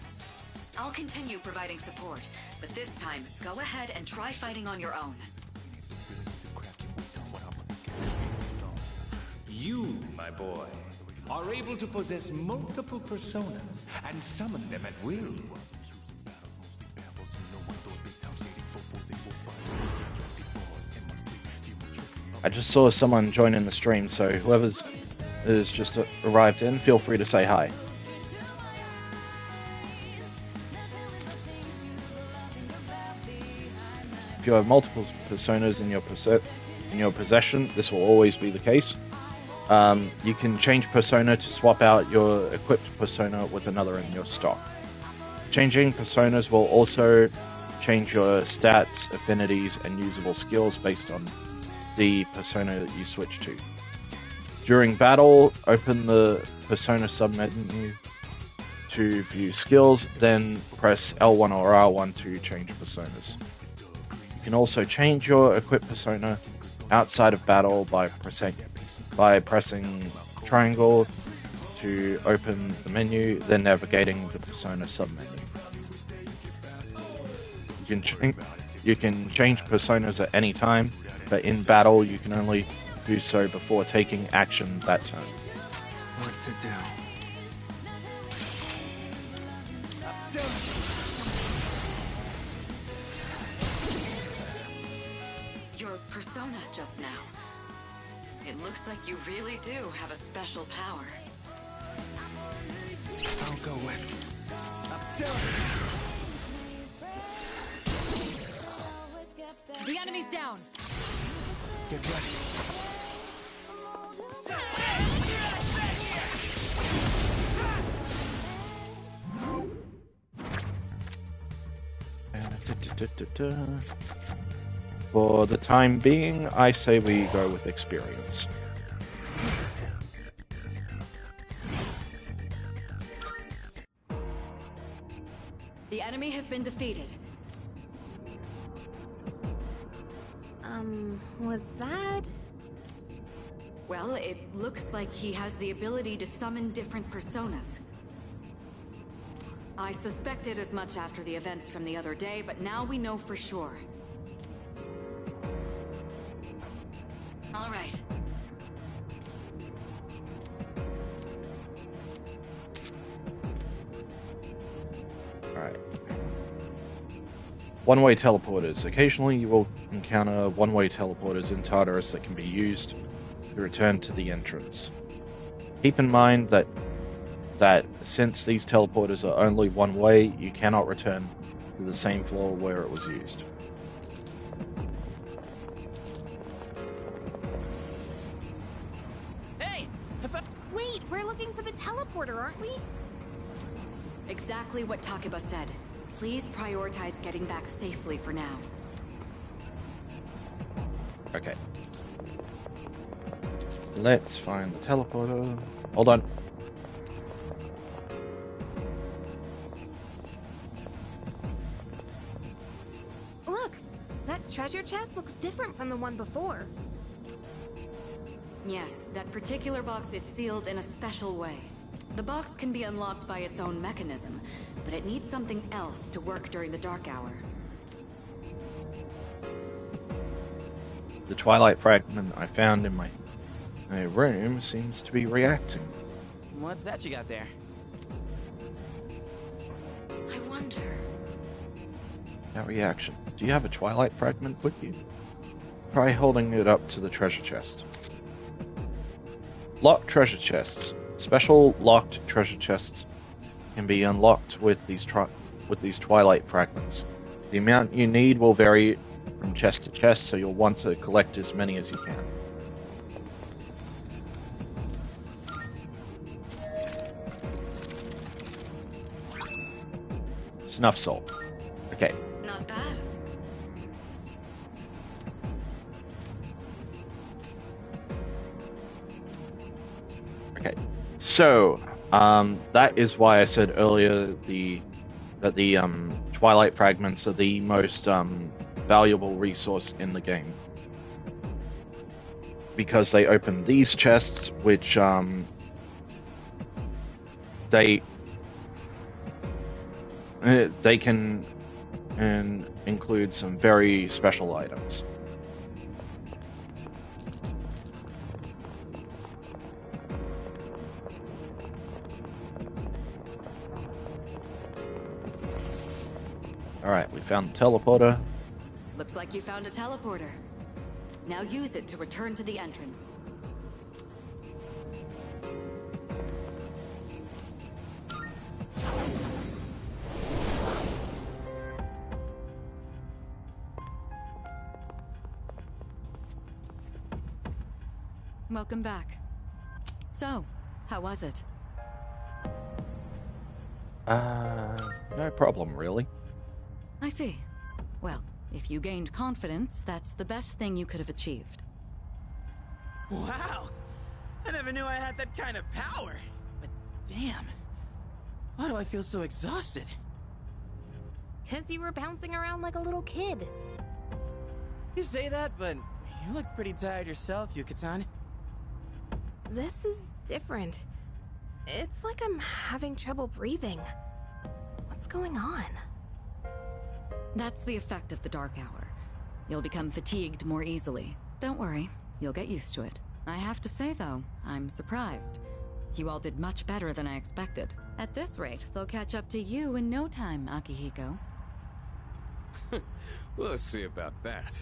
I'll continue providing support, but this time, go ahead and try fighting on your own. You, my boy, are able to possess multiple personas and summon them at will. I just saw someone join in the stream, so whoever's is just arrived in, feel free to say hi. If you have multiple personas in your possession, this will always be the case. You can change persona to swap out your equipped persona with another in your stock. Changing personas will also change your stats, affinities, and usable skills based on the persona that you switch to. During battle, open the persona submenu to view skills, then press L1 or R1 to change personas. You can also change your equipped persona outside of battle by pressing triangle to open the menu, then navigating the persona submenu. You can change personas at any time, but in battle you can only do so before taking action that turn. What to do? Your persona just now. It looks like you really do have a special power. I'll go with. The enemy's down. Get ready. For the time being, I say we go with experience. The enemy has been defeated. Was that? Well, it looks like he has the ability to summon different personas. I suspected as much after the events from the other day, but now we know for sure. All right. Alright. One-way teleporters. Occasionally you will encounter one-way teleporters in Tartarus that can be used to return to the entrance. Keep in mind that since these teleporters are only one way, you cannot return to the same floor where it was used. Hey! Wait, we're looking for the teleporter, aren't we? Exactly what Takeba said. Please prioritize getting back safely for now. Okay. Let's find the teleporter. Hold on. Look, that treasure chest looks different from the one before. Yes, that particular box is sealed in a special way. The box can be unlocked by its own mechanism, but it needs something else to work during the dark hour. The Twilight fragment I found in my room seems to be reacting. What's that you got there? I wonder... That reaction. Do you have a Twilight fragment with you? Try holding it up to the treasure chest. Locked treasure chests. Special locked treasure chests can be unlocked with these Twilight fragments. The amount you need will vary from chest to chest, so you'll want to collect as many as you can. Snuff salt. Okay. Not bad. Okay. So, that is why I said earlier that the Twilight fragments are the most valuable resource in the game. because they open these chests, which they can include some very special items. Alright, we found the teleporter. Looks like you found a teleporter. Now use it to return to the entrance. Welcome back. So, how was it? No problem, really. I see. Well, if you gained confidence, that's the best thing you could have achieved. Wow! I never knew I had that kind of power. But damn, why do I feel so exhausted? 'Cause you were bouncing around like a little kid. You say that, but you look pretty tired yourself, Yuka-tan. This is different. It's like I'm having trouble breathing. What's going on? That's the effect of the dark hour. You'll become fatigued more easily. Don't worry, you'll get used to it. I have to say though, I'm surprised. You all did much better than I expected. At this rate, they'll catch up to you in no time, Akihiko. We'll see about that.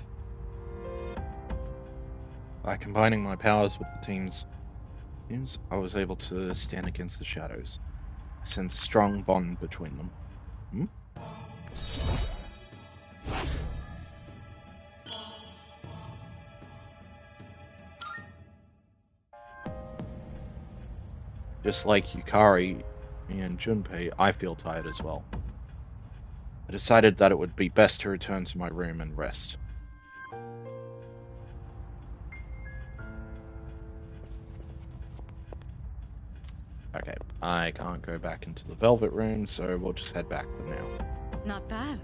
By combining my powers with the team's, I was able to stand against the shadows. I sense a strong bond between them. Just like Yukari and Junpei, I feel tired as well. I decided that it would be best to return to my room and rest. Okay, I can't go back into the Velvet Room, so we'll just head back for now. Not bad.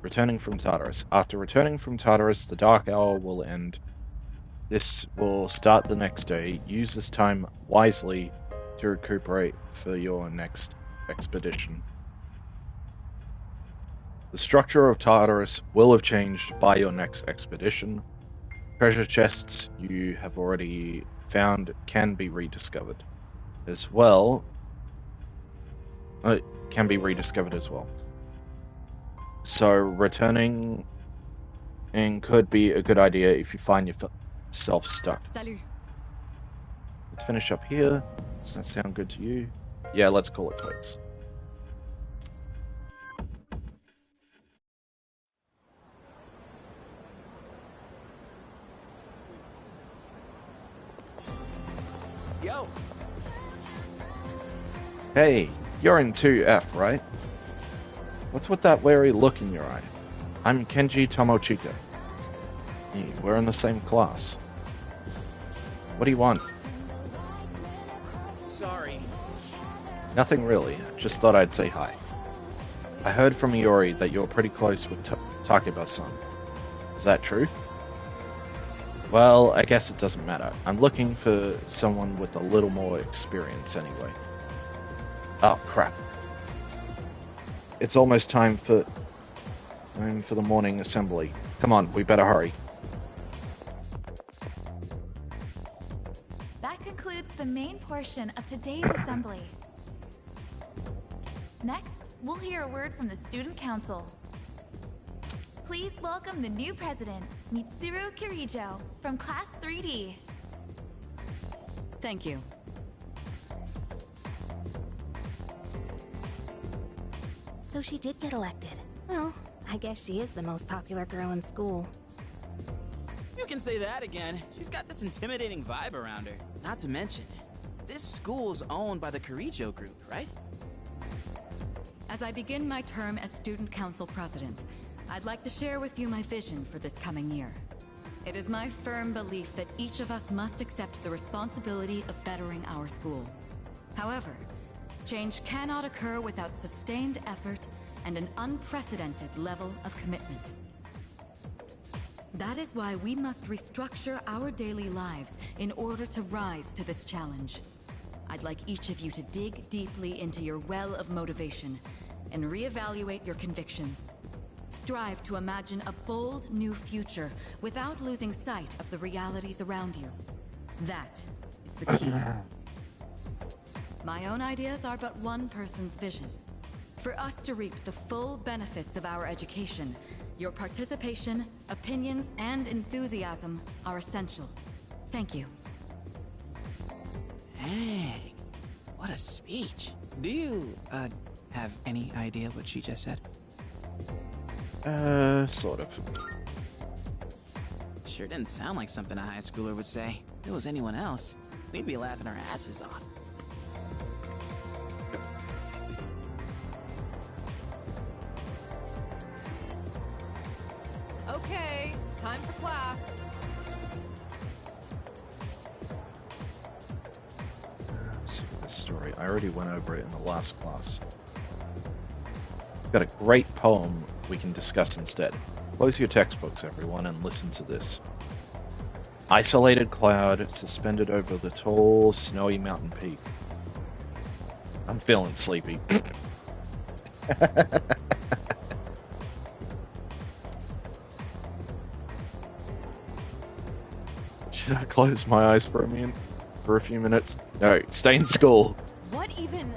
Returning from Tartarus. After returning from Tartarus, the Dark Hour will end. This will start the next day. Use this time wisely to recuperate for your next expedition. The structure of Tartarus will have changed by your next expedition. Treasure chests you have already found can be rediscovered as well. So returning could be a good idea if you find yourself stuck. Salut. Let's finish up here. Does that sound good to you? Yeah, let's call it quits. Yo! Hey, you're in 2F, right? What's with that wary look in your eye? I'm Kenji Tomochika. We're in the same class. What do you want? Sorry. Nothing really. Just thought I'd say hi. I heard from Iori that you're pretty close with Takeba-san. Is that true? Well, I guess it doesn't matter. I'm looking for someone with a little more experience anyway. Oh, crap. It's almost time for the morning assembly. Come on, we better hurry. That concludes the main portion of today's assembly. Next, we'll hear a word from the Student Council. Please welcome the new president, Mitsuru Kirijo, from Class 3D. Thank you. So she did get elected. Well, I guess she is the most popular girl in school. You can say that again. She's got this intimidating vibe around her. Not to mention, this school's owned by the Kirijo group, right? As I begin my term as Student Council President, I'd like to share with you my vision for this coming year. It is my firm belief that each of us must accept the responsibility of bettering our school. However, change cannot occur without sustained effort and an unprecedented level of commitment. That is why we must restructure our daily lives in order to rise to this challenge. I'd like each of you to dig deeply into your well of motivation and reevaluate your convictions. Strive to imagine a bold new future without losing sight of the realities around you. That is the key. My own ideas are but one person's vision. For us to reap the full benefits of our education, your participation, opinions, and enthusiasm are essential. Thank you. Dang, what a speech. Do you, have any idea what she just said? Sort of. Sure didn't sound like something a high schooler would say. If it was anyone else, we'd be laughing our asses off. Okay, time for class. Let's see this story. I already went over it in the last class. Got a great poem we can discuss instead. Close your textbooks, everyone, and listen to this. Isolated cloud suspended over the tall, snowy mountain peak. I'm feeling sleepy. Should I close my eyes for a few minutes? No, stay in school. What even?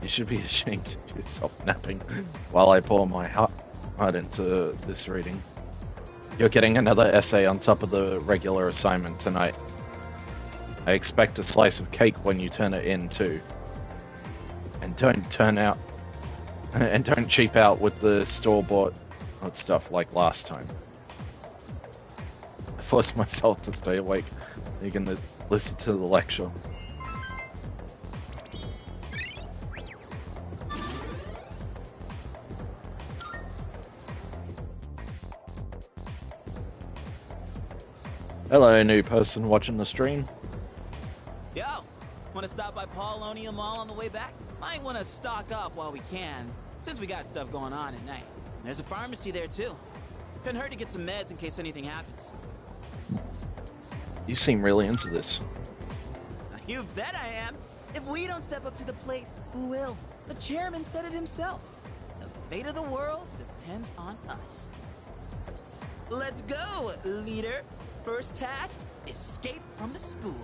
You should be ashamed of yourself napping while I pour my heart into this reading. You're getting another essay on top of the regular assignment tonight. I expect a slice of cake when you turn it in too. And don't cheap out with the store-bought stuff like last time. I forced myself to stay awake. You're gonna listen to the lecture. Hello, new person watching the stream. Yo, wanna stop by Paulonia Mall on the way back? Might wanna stock up while we can, since we got stuff going on at night. There's a pharmacy there too. Couldn't hurt to get some meds in case anything happens. You seem really into this. You bet I am. If we don't step up to the plate, who will? The chairman said it himself. The fate of the world depends on us. Let's go, leader. First task, escape from the school.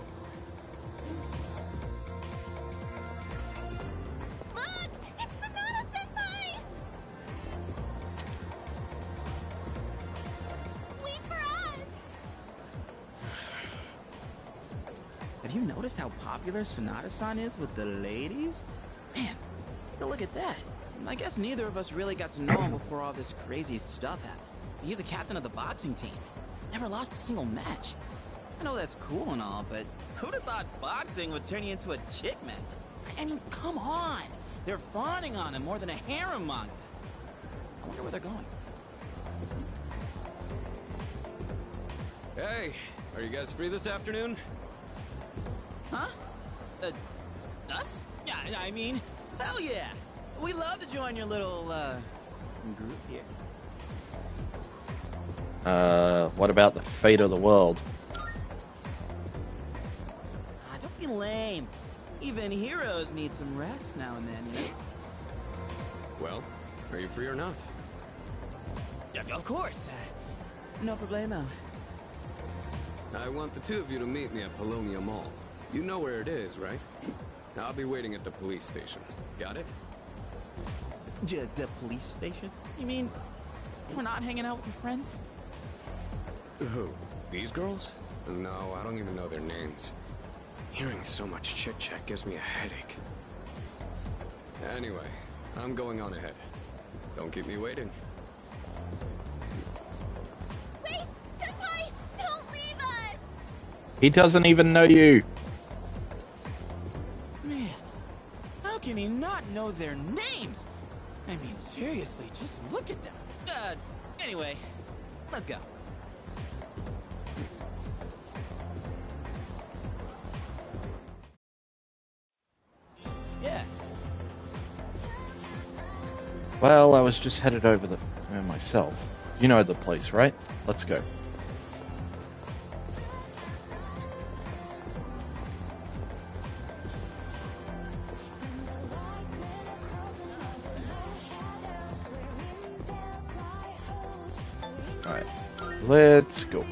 Look! It's Sonata-senpai! Wait for us! Have you noticed how popular Sonata-san is with the ladies? Man, take a look at that. I guess neither of us really got to know him before all this crazy stuff happened. He's a captain of the boxing team. Never lost a single match. I know that's cool and all, but who'd have thought boxing would turn you into a chick man? I mean, come on! They're fawning on him more than a harem manga. I wonder where they're going. Hey, are you guys free this afternoon? Huh? Us? Yeah, I mean, hell yeah! We'd love to join your little, group here. What about the fate of the world? Don't be lame. Even heroes need some rest now and then, you know? Well, are you free or not? Yeah, of course. No problemo. I want the two of you to meet me at Paulonia Mall. You know where it is, right? I'll be waiting at the police station. Got it? The police station? You mean we're not hanging out with your friends? Who? These girls? No, I don't even know their names. Hearing so much chit-chat gives me a headache. Anyway, I'm going on ahead. Don't keep me waiting. Wait! Senpai! Don't leave us! He doesn't even know you. Man, how can he not know their names? I mean, seriously, just look at them. Anyway, let's go. Well, I was just headed over there myself. You know the place, right? Let's go. Alright, let's go.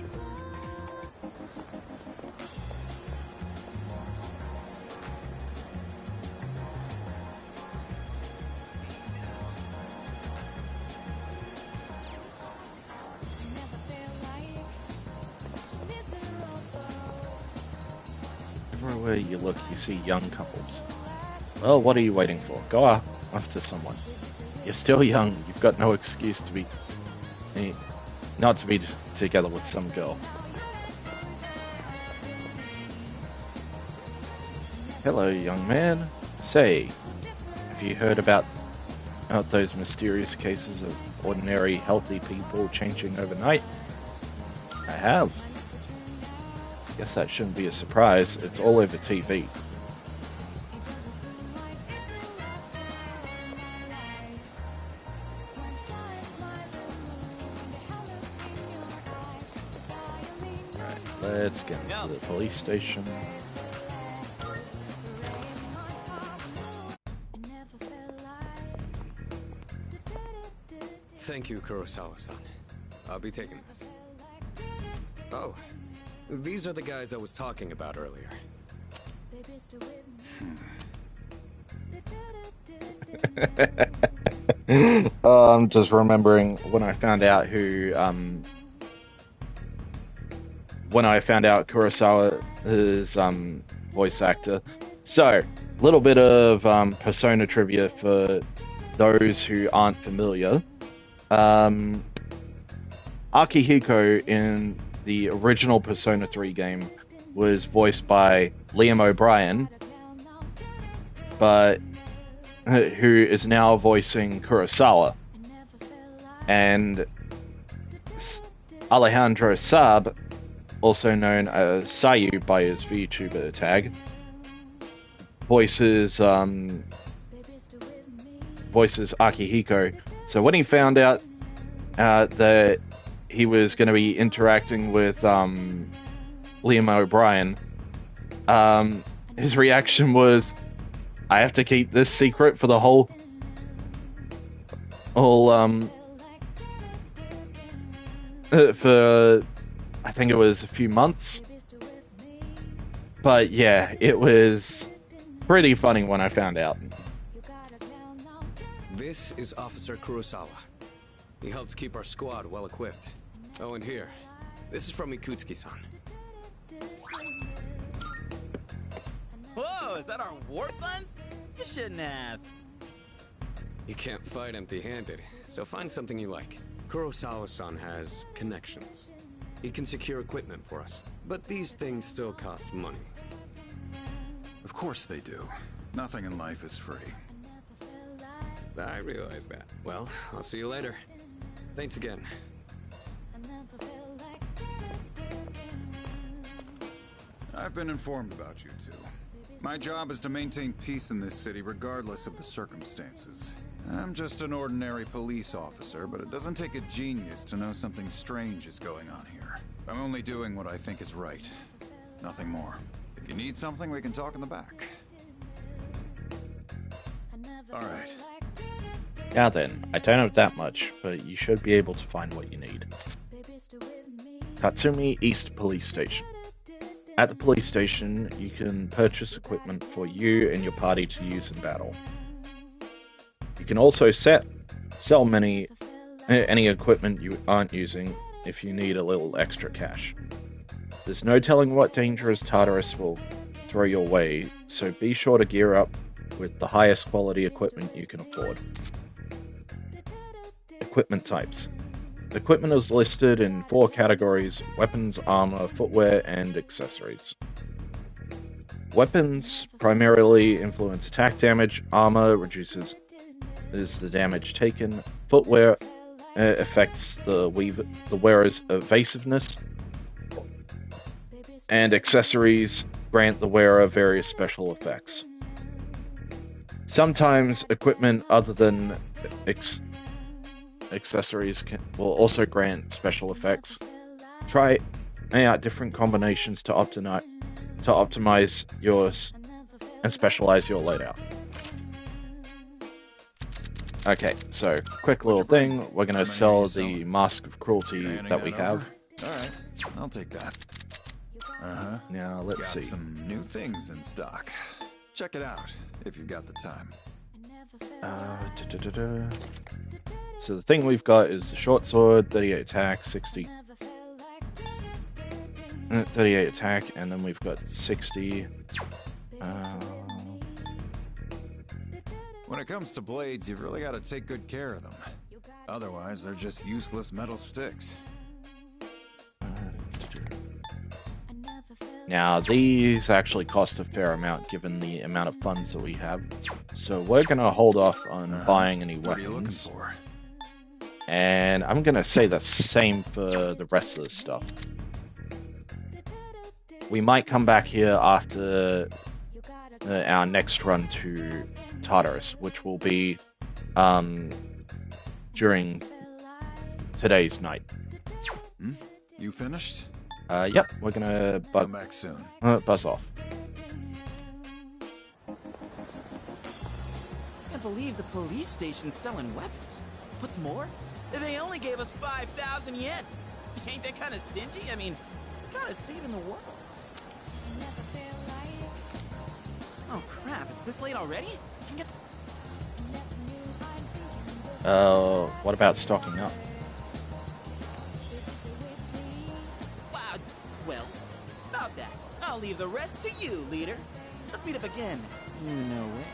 Everywhere you look, you see young couples. Well, what are you waiting for? Go after someone. You're still young. You've got no excuse to be... not to be together with some girl. Hello, young man. Say, have you heard about those mysterious cases of ordinary, healthy people changing overnight? I have. Guess that shouldn't be a surprise. It's all over TV. Alright, let's get into the police station. Thank you, Kurosawa-san. I'll be taking this. Oh, these are the guys I was talking about earlier. I'm just remembering when I found out Kurosawa's voice actor. So, a little bit of Persona trivia for those who aren't familiar. Akihiko in the original Persona 3 game was voiced by Liam O'Brien, but who is now voicing Kurosawa. And Alejandro Saab, also known as Sayu by his VTuber tag, voices Akihiko. So when he found out that he was going to be interacting with Liam O'Brien, his reaction was, I have to keep this secret for the whole for I think it was a few months. But yeah, it was pretty funny when I found out. This is Officer Kurosawa. He helps keep our squad well equipped. Oh, and here, this is from Ikutsuki-san. Whoa, is that our war funds? You shouldn't have. You can't fight empty-handed, so find something you like. Kurosawa-san has connections. He can secure equipment for us, but these things still cost money. Of course they do. Nothing in life is free. I realize that. Well, I'll see you later. Thanks again. I've been informed about you two. My job is to maintain peace in this city regardless of the circumstances. I'm just an ordinary police officer, but it doesn't take a genius to know something strange is going on here. I'm only doing what I think is right. Nothing more. If you need something, we can talk in the back. Alright. Now then, I don't have that much, but you should be able to find what you need. Tatsumi East Police Station. At the police station, you can purchase equipment for you and your party to use in battle. You can also sell any equipment you aren't using if you need a little extra cash. There's no telling what dangerous Tartarus will throw your way, so be sure to gear up with the highest quality equipment you can afford. Equipment types. Equipment is listed in 4 categories: weapons, armor, footwear, and accessories. Weapons primarily influence attack damage, armor reduces the damage taken, footwear affects the wearer's evasiveness, and accessories grant the wearer various special effects. Sometimes equipment other than accessories will also grant special effects. Try out different combinations to optimize yours and specialize your layout. Okay, so quick little thing. We're gonna sell the Mask of Cruelty that we have. Alright, I'll take that. Uh-huh. Now, let's see. Got some new things in stock. Check it out, if you've got the time. So the thing we've got is the short sword, 38 attack, 60... 38 attack, and then we've got 60... When it comes to blades, you've really got to take good care of them. Otherwise, they're just useless metal sticks. Now, these actually cost a fair amount given the amount of funds that we have. So we're going to hold off on buying any weapons. What are you looking for? And I'm going to say the same for the rest of the stuff. We might come back here after our next run to Tartarus, which will be during today's night. You finished? Yep, we're gonna come back soon. Buzz off. Can't believe the police station's selling weapons. What's more, they only gave us 5,000 yen. Ain't that kind of stingy? I mean, gotta saving the world. Oh crap! It's this late already. I can get. What about stocking up? Well, about that. I'll leave the rest to you, leader. Let's meet up again. No way.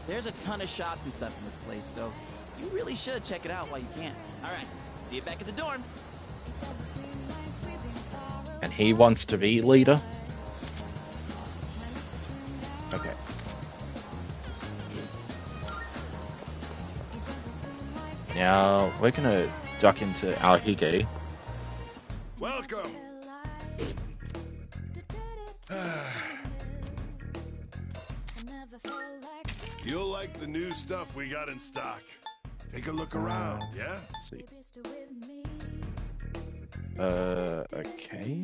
There's a ton of shops and stuff in this place, so you really should check it out while you can. All right, see you back at the dorm. And he wants to be leader? Okay. Now, we're gonna duck into Alhige. Welcome! You'll like the new stuff we got in stock. Take a look around, yeah? Let's see. Okay.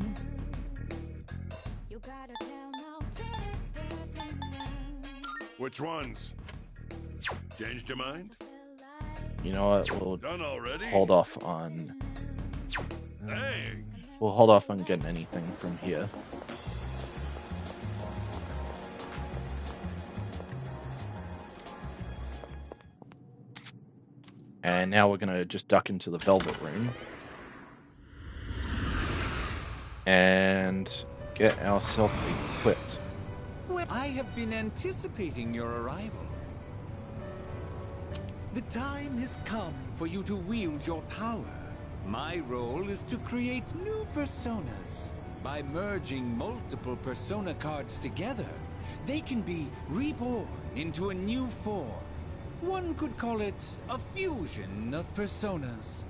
Which ones? Changed your mind? You know what? We'll Done already? hold off on... Thanks. We'll hold off on getting anything from here. And now we're gonna just duck into the Velvet Room. And get ourselves equipped. I have been anticipating your arrival. The time has come for you to wield your power. My role is to create new personas. By merging multiple persona cards together, they can be reborn into a new form. One could call it a fusion of personas.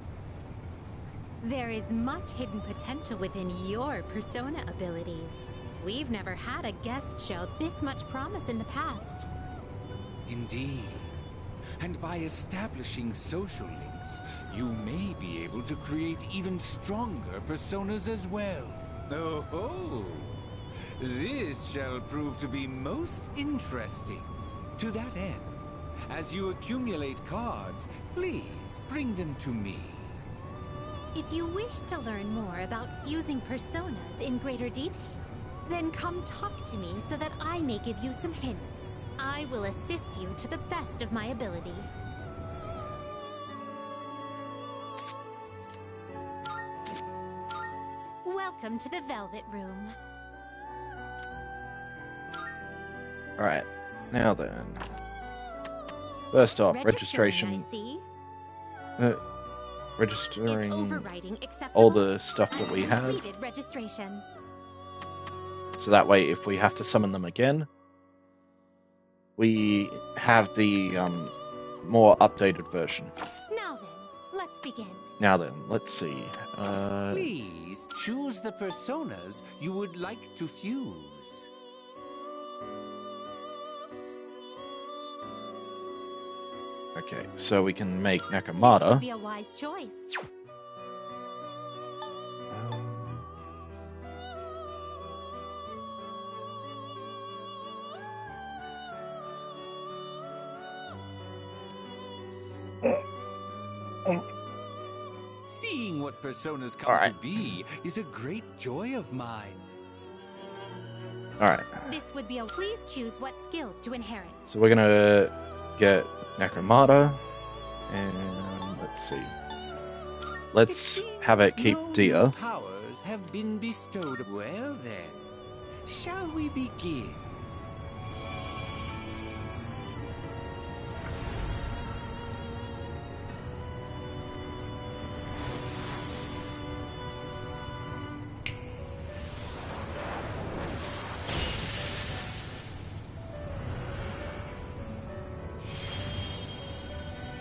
There is much hidden potential within your persona abilities. We've never had a guest show this much promise in the past. Indeed. And by establishing social links, you may be able to create even stronger personas as well. Oh, this shall prove to be most interesting. To that end, as you accumulate cards, please bring them to me. If you wish to learn more about fusing personas in greater detail, then come talk to me so that I may give you some hints. I will assist you to the best of my ability. Welcome to the Velvet Room. Alright, now then. First off, registration. I see. Registering overriding all the stuff that we have. Completed registration. So that way, if we have to summon them again, we have the more updated version. Now then, let's begin. Now then, let's see. Please choose the personas you would like to fuse. Okay, so we can make This would Nakamata. be a wise choice. Seeing what personas come to be is a great joy of mine. Alright, This would be a please choose what skills to inherit. so we're gonna get Nakamata, and let's see. Let's have it keep No Dia. new powers have been bestowed. Well then, shall we begin?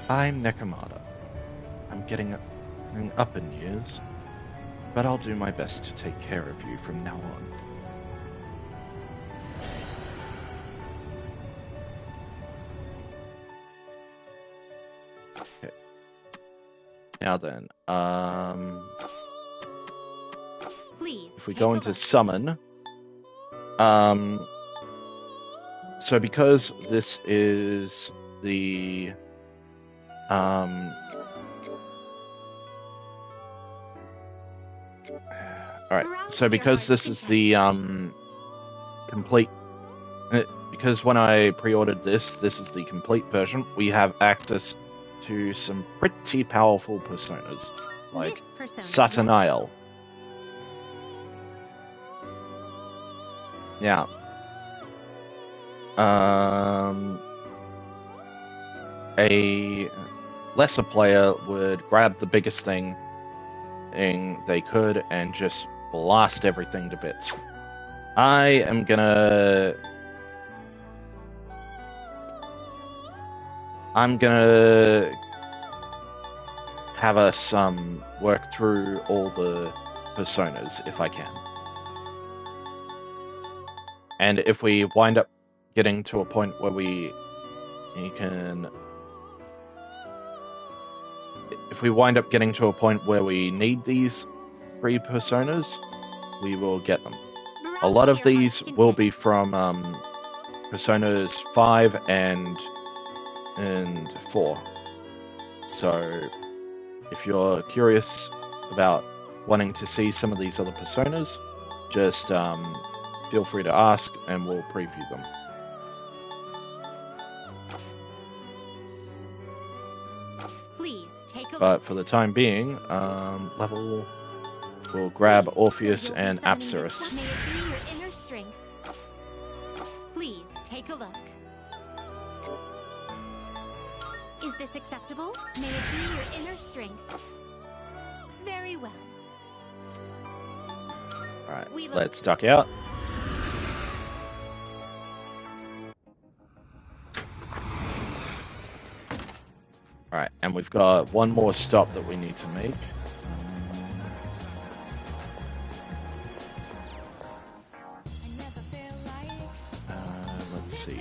I'm Nakamata. I'm getting up in years, but I'll do my best to take care of you from now on. Okay. Now then, Please. if we take go a into look. summon, so because this is the, alright, so because this is the, complete, because when I pre-ordered this is the complete version, we have access to some pretty powerful personas, like This persona, Satanael. Yeah. A lesser player would grab the biggest thing they could and just blast everything to bits. I am gonna have us work through all the personas if I can. And if we wind up getting to a point where we can... If we wind up getting to a point where we need these 3 personas, we will get them. A lot of these will be from Personas 5 and 4. So, if you're curious about wanting to see some of these other personas, just feel free to ask and we'll preview them. Please take a But for the time being, we'll grab Orpheus and May Apsaris. it be your inner strength. Please take a look. Is this acceptable? May it be your inner strength. Very well. Alright, We look- let's duck out. Alright, and we've got one more stop that we need to make. Let's see.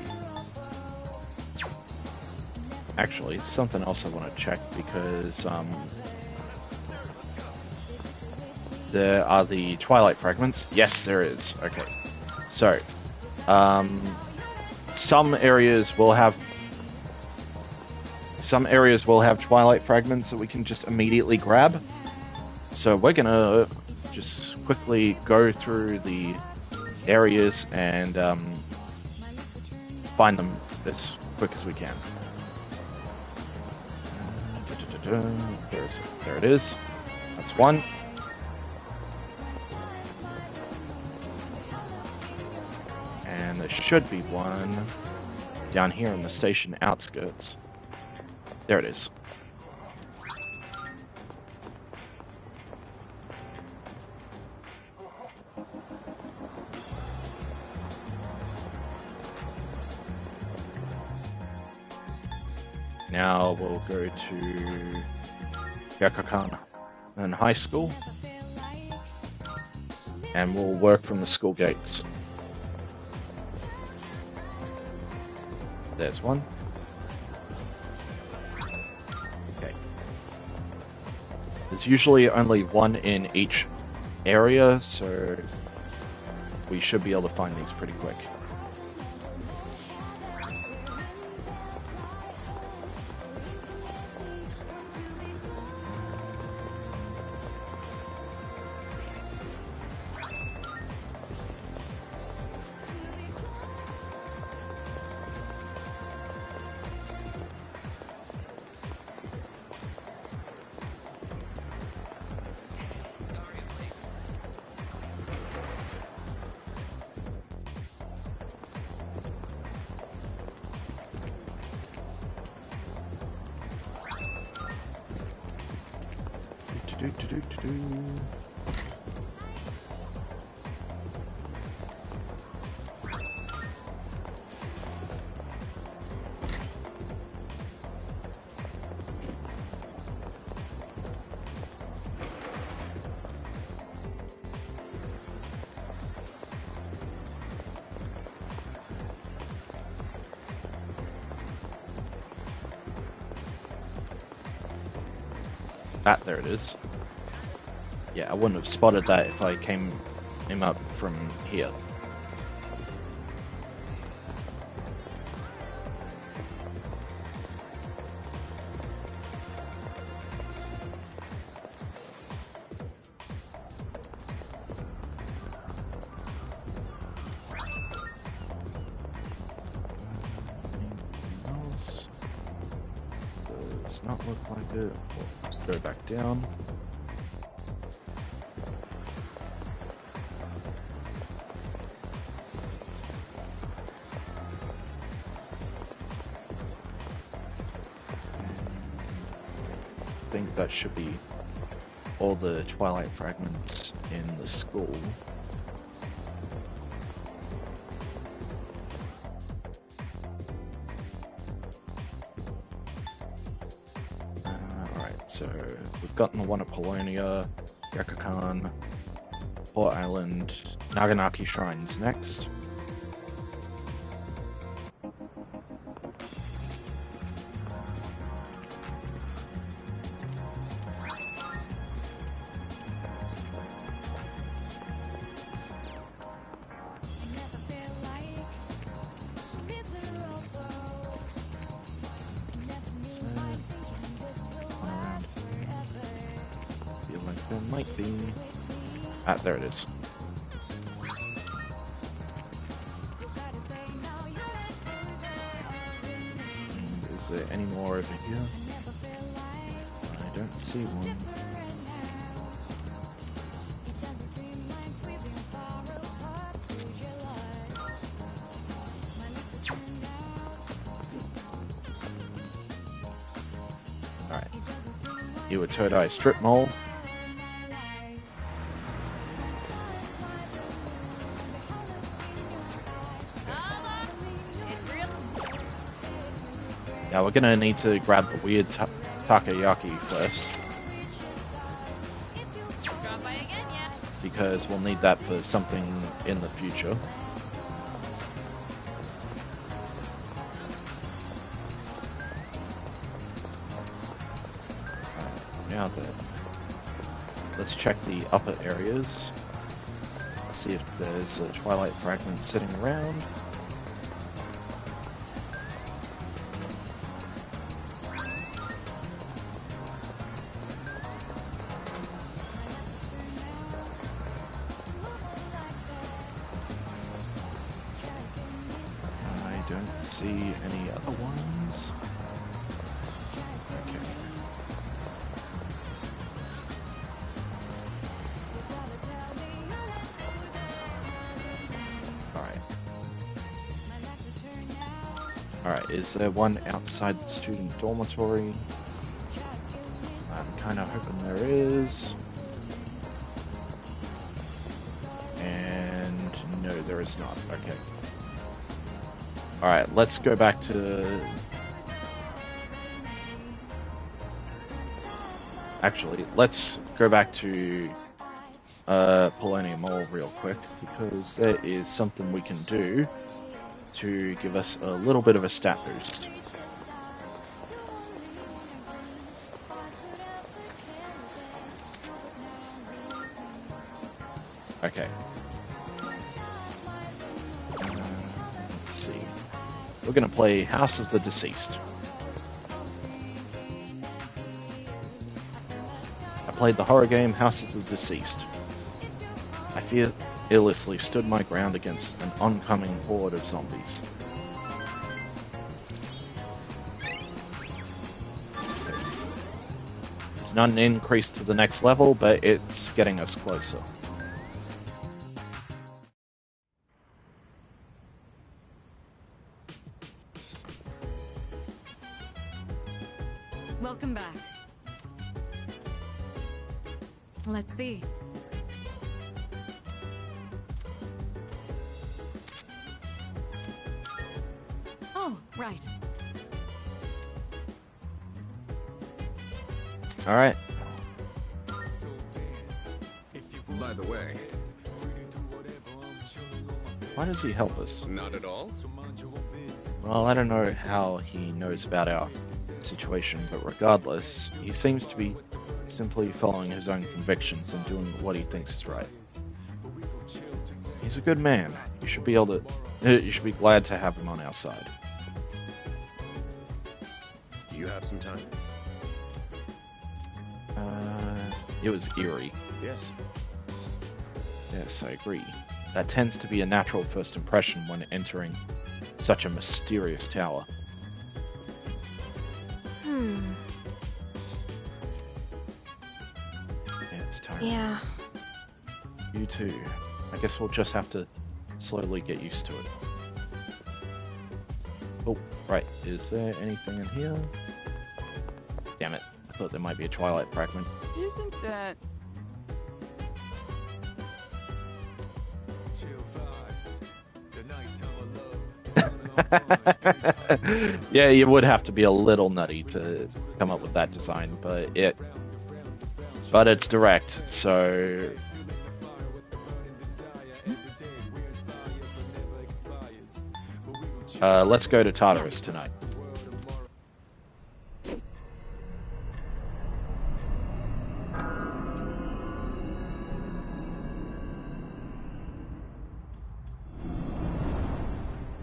Actually, something else I want to check because there are the Twilight Fragments. Yes, there is. Okay. So, some areas will have Twilight Fragments that we can just immediately grab. So we're gonna just quickly go through the areas and find them as quick as we can. There it is. That's one. And there should be one down here in the station outskirts. There it is. Now we'll go to Yakukan and high school, and we'll work from the school gates. There's one. There's usually only one in each area, so we should be able to find these pretty quick. Ah, there it is. Yeah, I wouldn't have spotted that if I came up from here. Does not look like it. We'll go back down. I think that should be all the Twilight fragments in the school. Alright, so we've gotten the one at Polonia, Rekakan, Port Island, Naganaki Shrines next. Ah, there it is. Is there any more over here? I don't see one. Alright. Iwatodai Strip Mall. Yeah, we're gonna need to grab the weird takoyaki first. Because we'll need that for something in the future. Now then, let's check the upper areas. See if there's a Twilight fragment sitting around. See any other ones? Okay. Alright, is there one outside the student dormitory? I'm kind of hoping there is. And no, there is not. Okay. Alright, let's go back to... Actually, let's go back to Polonia Mall real quick, because there is something we can do to give us a little bit of a stat boost. Okay. Let's see. We're gonna play House of the Deceased. I played the horror game House of the Deceased. I fearlessly stood my ground against an oncoming horde of zombies. It's not an increase to the next level, but it's getting us closer. Welcome back. Let's see. Oh, right. All right. By the way, Why does he help us? not at all? Well, I don't know how he knows about our situation, but regardless, he seems to be simply following his own convictions and doing what he thinks is right. He's a good man. You should be able to. You should be glad to have him on our side. Do you have some time? It was eerie. Yes. Yes, I agree. That tends to be a natural first impression when entering such a mysterious tower. Hmm. Yeah, it's time. Yeah. You too. I guess we'll just have to slowly get used to it. Oh, right. Is there anything in here? Damn it. I thought there might be a Twilight fragment. Isn't that... Yeah, you would have to be a little nutty to come up with that design, but it's direct, so let's go to Tartarus tonight.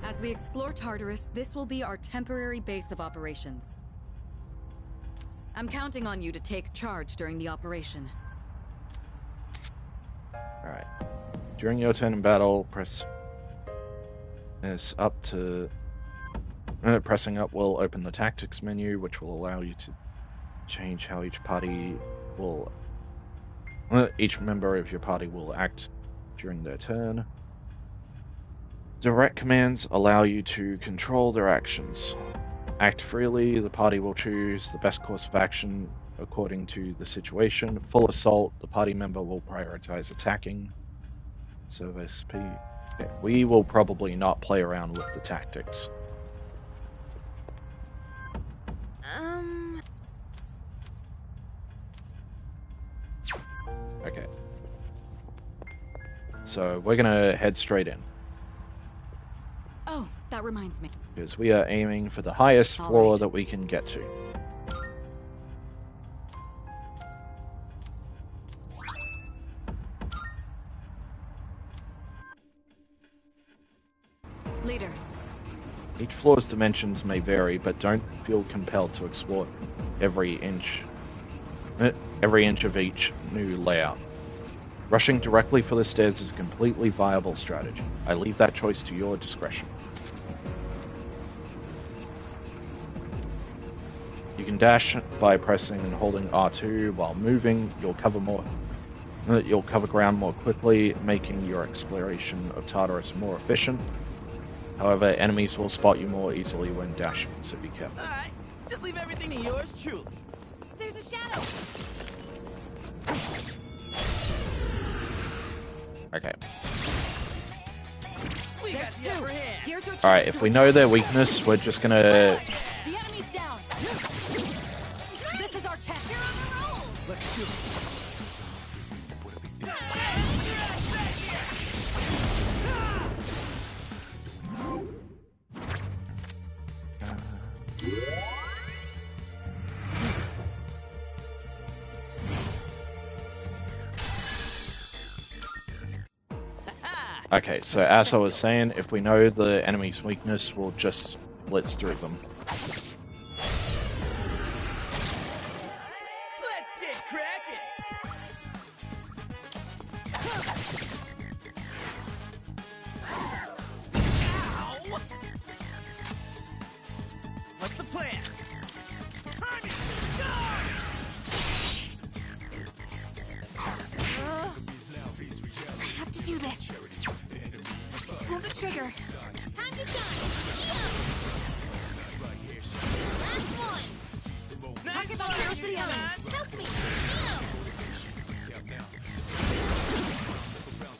As we explore Tartarus, this will be our temporary base of operations. I'm counting on you to take charge during the operation. Alright. During your turn in battle, press S up to... pressing up will open the tactics menu, which will allow you to change how each party will... each member of your party will act during their turn. Direct commands allow you to control their actions. Act freely, the party will choose the best course of action according to the situation. Full assault, the party member will prioritize attacking. Service P. Okay, we will probably not play around with the tactics. Okay. So we're gonna head straight in. Oh, that reminds me. Because we are aiming for the highest floor that we can get to. Leader. Each floor's dimensions may vary, but don't feel compelled to explore every inch of each new layout. Rushing directly for the stairs is a completely viable strategy. I leave that choice to your discretion. You can dash by pressing and holding R2 while moving. You'll cover ground more quickly, making your exploration of Tartarus more efficient. However, enemies will spot you more easily when dashing, so be careful. Alright, just leave everything to yours truly. There's a shadow! Okay. We got the upper hand. Here's your Alright, if we know their weakness, we're just gonna... The enemy's down! This is our chance! You're on the roll! Let's do it. Okay, so as I was saying, if we know the enemy's weakness, we'll just blitz through them. Let's get cracking! Ow! What's the plan? I have to do this. Pull the trigger. Time to shine. Last one. Talk about the enemy. Help me.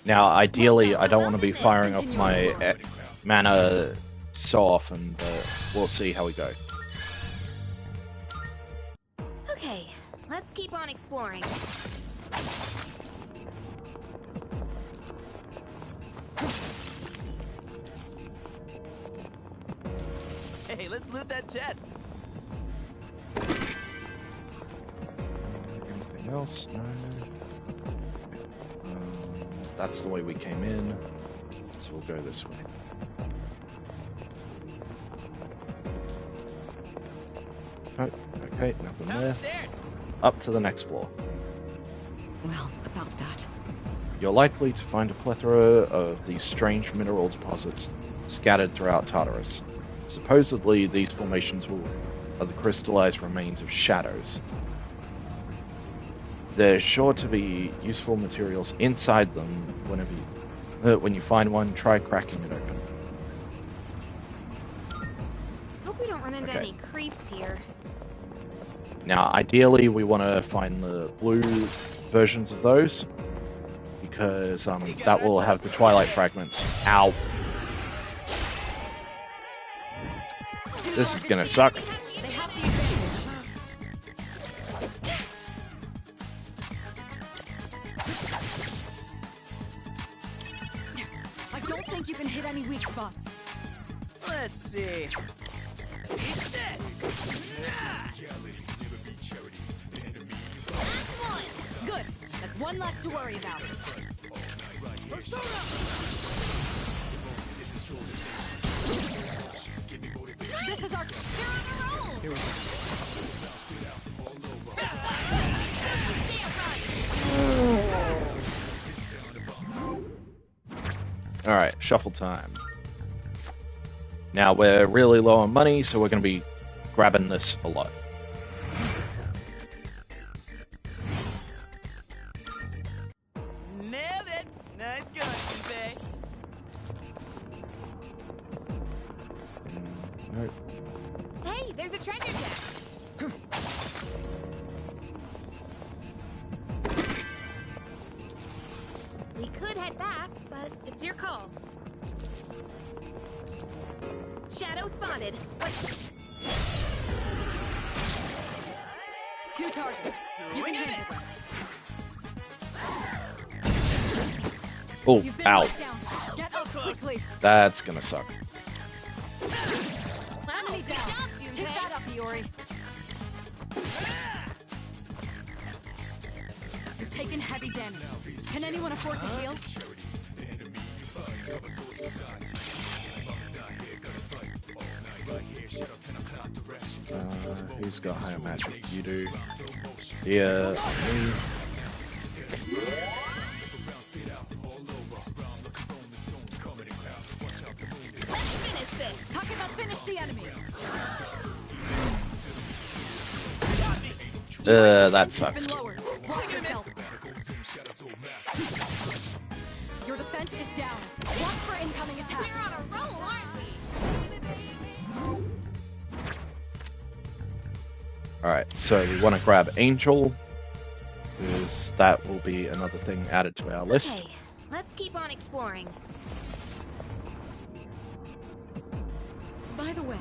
Now, ideally, I don't want to be firing up my mana so often, but we'll see how we go. Okay, let's keep on exploring. Hey, let's loot that chest. Anything else? No. That's the way we came in, so we'll go this way. Oh, okay, nothing there. Up to the next floor. Well, about that. You're likely to find a plethora of these strange mineral deposits scattered throughout Tartarus. Supposedly, these formations are the crystallized remains of shadows. There's sure to be useful materials inside them when you find one, try cracking it open. Hope we don't run into any creeps here. Now, ideally, we want to find the blue versions of those, because that will have the Twilight Fragments. Ow! This is gonna suck. I don't think you can hit any weak spots. Let's see. Good. That's one less to worry about. This is our... Here we go. Alright, shuffle time. Now, we're really low on money, so we're going to be grabbing this a lot. Nailed it! Nice going, Junpei. Nope. Hey, there's a treasure chest. We could head back, but it's your call. Shadow spotted. Two targets. You can handle them. Oh, You've been ow. knocked down. Get up quickly. That's gonna suck. Enemy down. Pick that up, Iori. You're taking heavy damage. Can anyone afford to heal? Who's got higher magic? You do. Yeah, me. Finish this. Talk about finish the enemy. That sucks. Watch yourself. Your defense is down. Watch for incoming attacks. We're on a roll, aren't we? Alright, so we want to grab Angel, because that will be another thing added to our list. Okay, let's keep on exploring. By the way,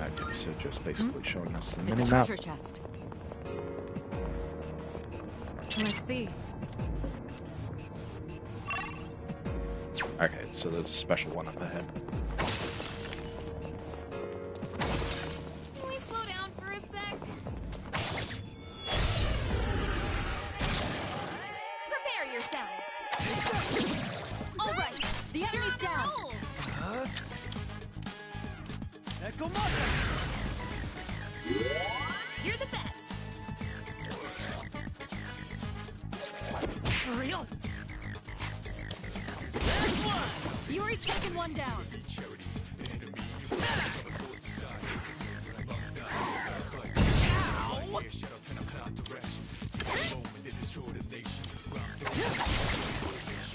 Okay, so just basically showing us the it's a mini-map. treasure chest. Let's see. Okay, so there's a special one up ahead. You're the best. For real? Yuri's taken one down.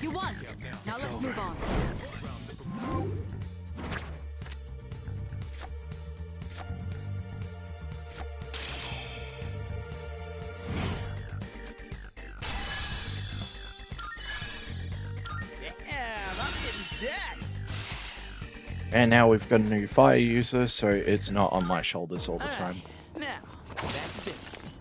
You won. Now let's move on. And now we've got a new fire user, so it's not on my shoulders all the time. Now, back to business.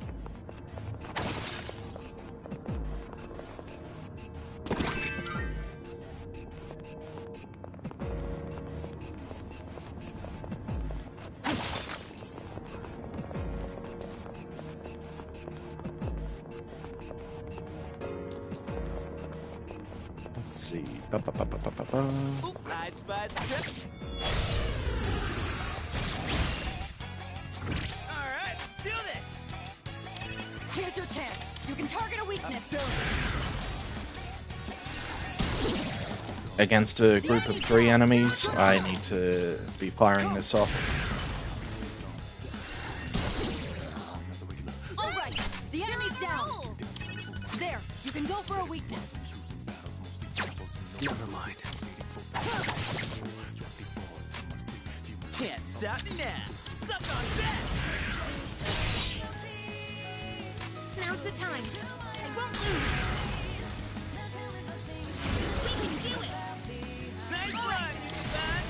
Let's see. Ba-ba-ba-ba-ba-ba. Oop, I spy some trip. Alright, let's do this! Here's your chance. You can target a weakness. Against a group of 3 enemies, I need to be firing this off. All right, the enemy's down. There, you can go for a weakness. Never mind. Can't stop me now! Suck on that! Now's the time. I won't lose. We can do it. Nice All one, right. son!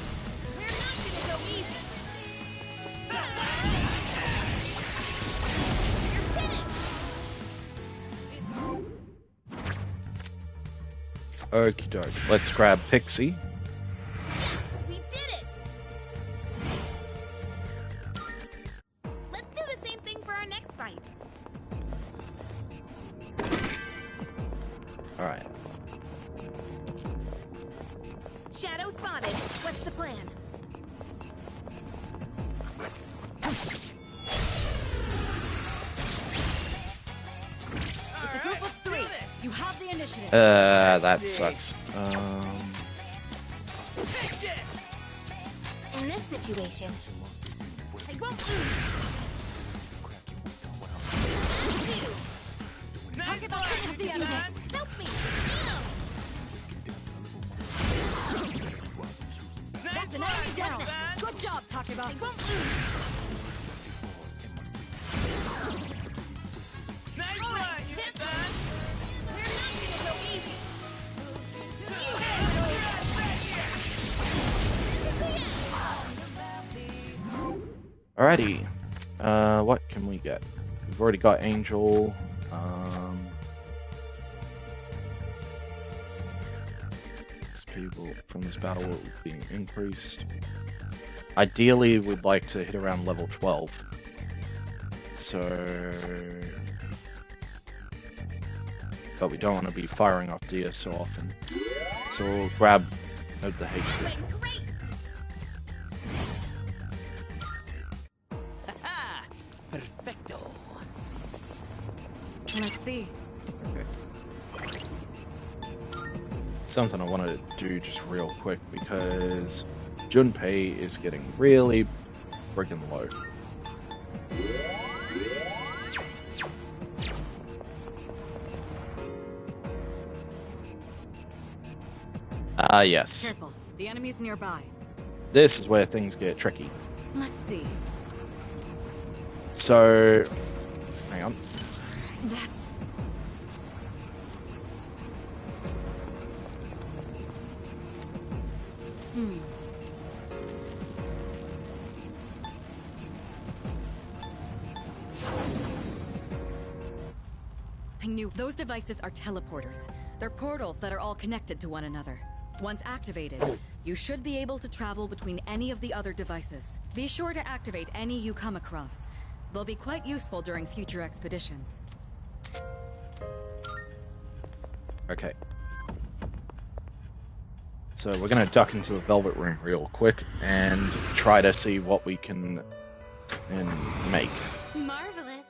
We're not gonna go easy. You're finished. Okie doke. Let's grab Pixie. We did it. Let's do the same thing for our next fight. Alright. Shadow spotted. What's the plan? It's a group of 3. You have the initiative. That sucks. In this situation, I won't lose. Target the center of the Do enemy. this. Help me. That's an enemy down. Good job, Takeba. I won't lose. Nice All one, right, you Tip. son! We're not gonna go easy. Alrighty. What can we get? We've already got Angel. People from this battle will be increased. Ideally, we'd like to hit around level 12. So... But we don't want to be firing off Dia so often. So we'll grab the HP. Haha! Perfecto! Let's see. Something I want to do just real quick because Junpei is getting really friggin' low. Yes. Careful. The enemy's nearby. This is where things get tricky. Let's see. So, hang on. That's... I knew those devices are teleporters. They're portals that are all connected to one another. Once activated, you should be able to travel between any of the other devices. Be sure to activate any you come across. They'll be quite useful during future expeditions. Okay. So we're going to duck into the Velvet Room real quick and try to see what we can make. Marvelous.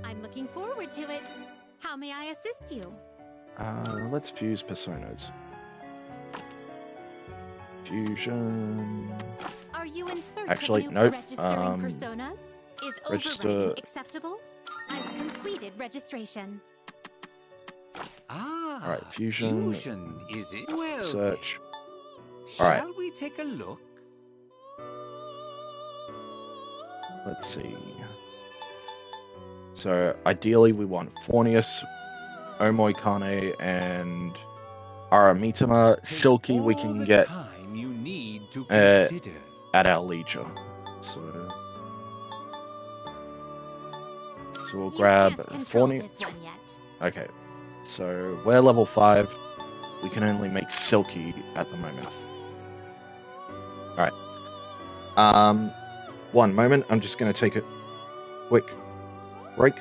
I'm looking forward to it. How may I assist you? Let's fuse personas. Fusion. Are you in search Actually, of new nope. registering personas? Is register- overwriting acceptable? I've completed registration. Ah, Alright, fusion. Fusion, is it? Well, Search. shall Alright. we take a look? Let's see. So ideally we want Fornius, Omoikane, and Aramitama. Silky we can the get time you need to uh, consider. at our leisure. So we'll grab You can't control Fornius. this one yet. Okay, so we're level 5. We can only make Silky at the moment. Alright. One moment. I'm just going to take a quick break.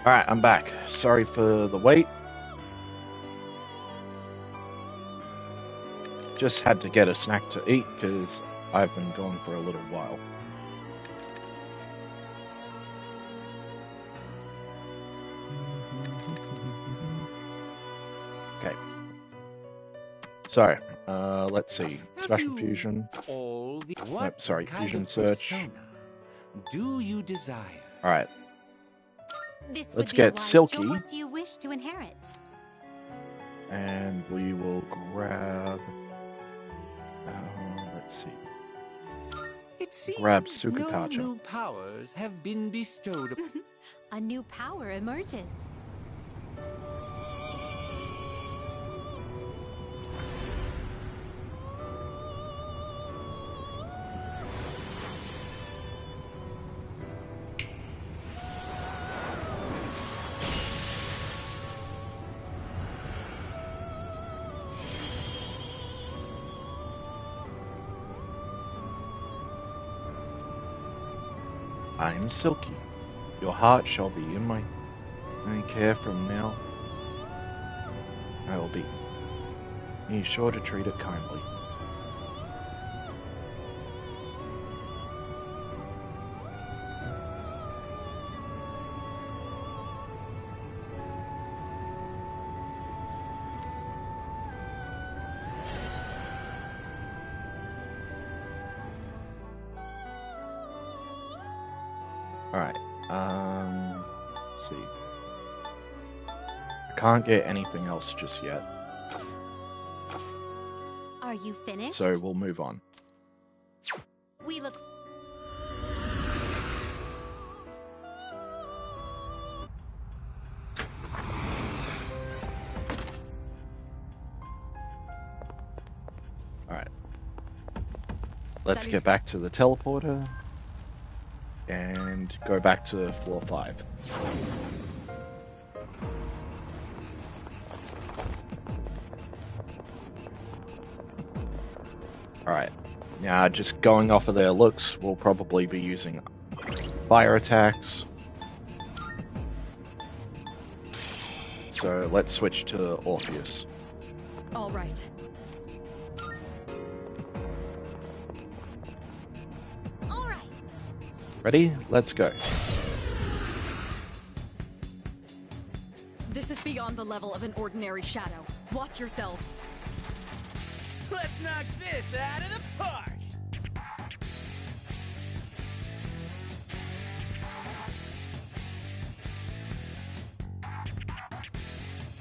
Alright, I'm back. Sorry for the wait. Just had to get a snack to eat because I've been gone for a little while. Okay. So, let's see. Special fusion. Nope, sorry, fusion search. Do you desire? Alright. This Let's would be a get wise Silky. choice. What do you wish to inherit? And we will grab... let's see. It seems Grab no Sukatacha. new powers have been bestowed upon. A new power emerges. I am Silky. Your heart shall be in my care from now. I will be. Be sure to treat it kindly. Alright, let's see. I can't get anything else just yet, Are you finished? so we'll move on. We look. Alright. Let's get back to the teleporter and go back to floor 5. Alright. Now, just going off of their looks, we'll probably be using fire attacks. So let's switch to Orpheus. All right. Ready? Let's go. This is beyond the level of an ordinary shadow. Watch yourselves. Let's knock this out of the park!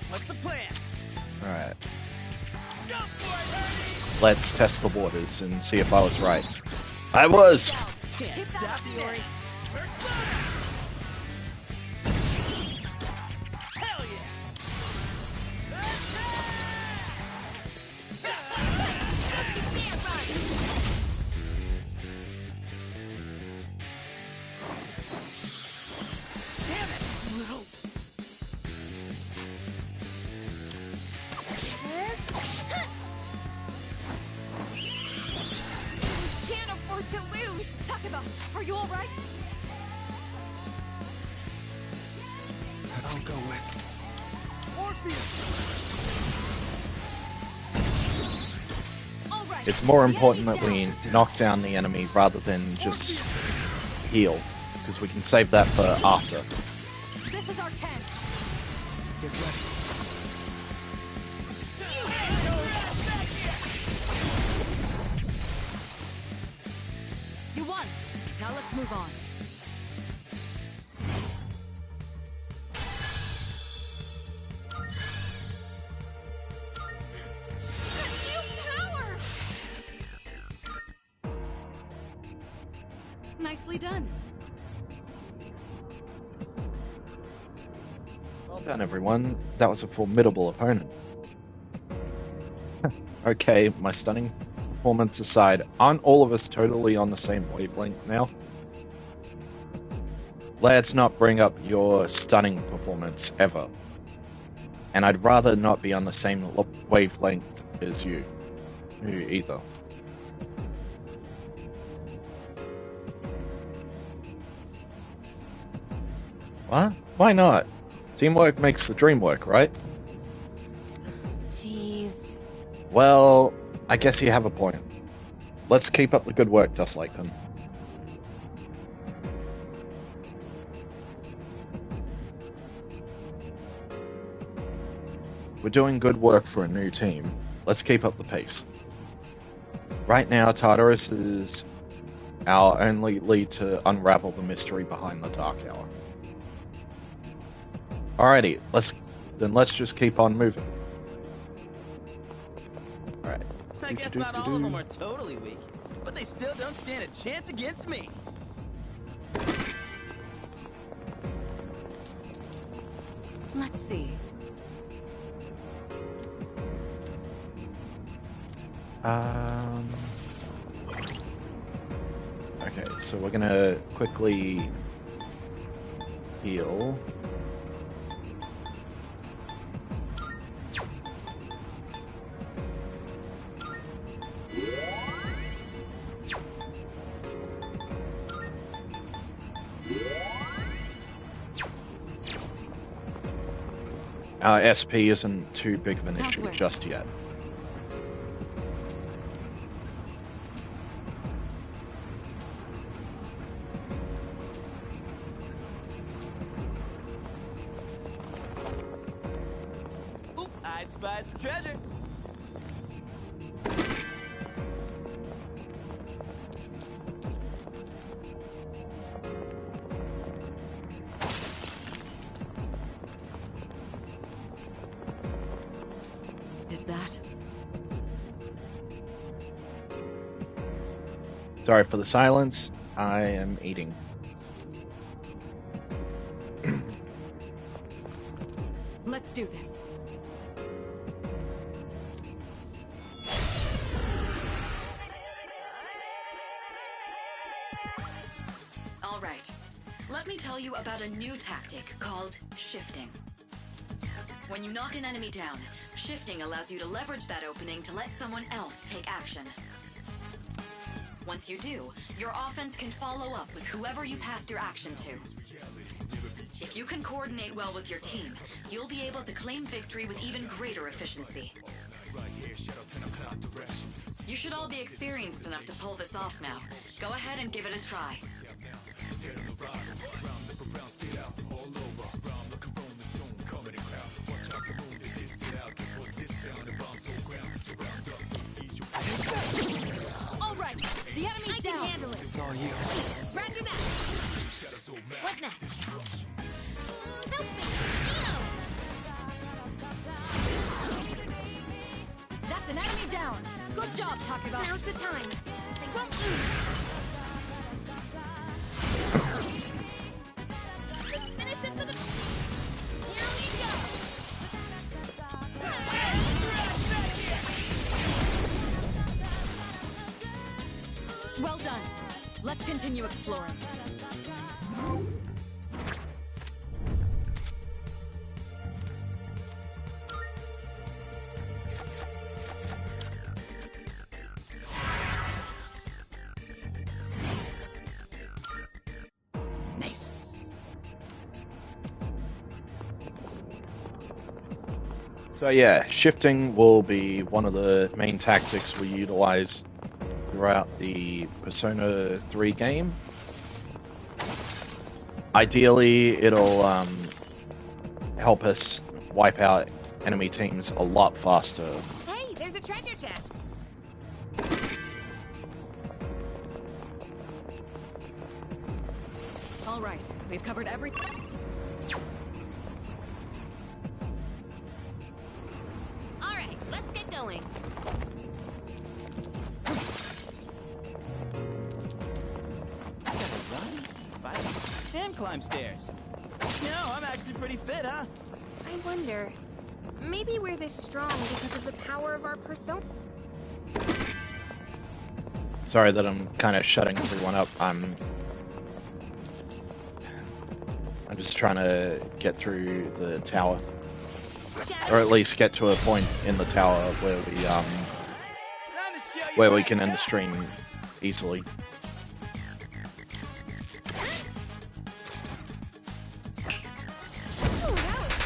What's the plan? Alright. Go for it, Ernie! Let's test the waters and see if I was right. I was! Can't stop me, Ori. Hell yeah! Damn it, little. Can't afford to lose. Takeba, are you all right? I'll go with All right. It's more important that we knock down the enemy rather than just heal, because we can save that for after. This is our chance. Get ready. You won. Now let's move on. Nicely done. Well done, everyone. That was a formidable opponent. Okay, my stunning performance aside, aren't all of us totally on the same wavelength now? Let's not bring up your stunning performance ever. And I'd rather not be on the same wavelength as you either. What? Why not? Teamwork makes the dream work, right? Jeez. Well, I guess you have a point. Let's keep up the good work, Dustlightcon. We're doing good work for a new team. Let's keep up the pace. Right now, Tartarus is our only lead to unravel the mystery behind the Dark Hour. Alrighty, let's just keep on moving. Alright. I guess not all of them are totally weak, but they still don't stand a chance against me. Let's see. Okay, so we're gonna quickly heal. Our SP isn't too big of an issue just yet. Oop, I spy some treasure. Is that? Sorry for the silence. I am eating. Let's do this. All right. Let me tell you about a new tactic called shifting. When you knock an enemy down, shifting allows you to leverage that opening to let someone else take action. Once you do, your offense can follow up with whoever you passed your action to. If you can coordinate well with your team, you'll be able to claim victory with even greater efficiency. You should all be experienced enough to pull this off now. Go ahead and give it a try. All right, the enemy's down. I can handle it. It's all you. Roger that. What's next? Help me, That's an enemy down. Good job, Takuba. Now's the time. They won't lose. Let's finish it for the... Here we go. Well done. Let's continue exploring. Nice. So yeah, shifting will be one of the main tactics we utilize throughout the Persona 3 game. Ideally, it'll help us wipe out enemy teams a lot faster. Hey, there's a treasure chest. All right, we've covered everything. All right, let's get going. I gotta run, fight, and climb stairs. You know, I'm actually pretty fit, huh? I wonder, maybe we're this strong because of the power of our persona. Sorry that I'm kind of shutting everyone up. I'm just trying to get through the tower, or at least get to a point in the tower where we can end the stream easily. Ooh, that was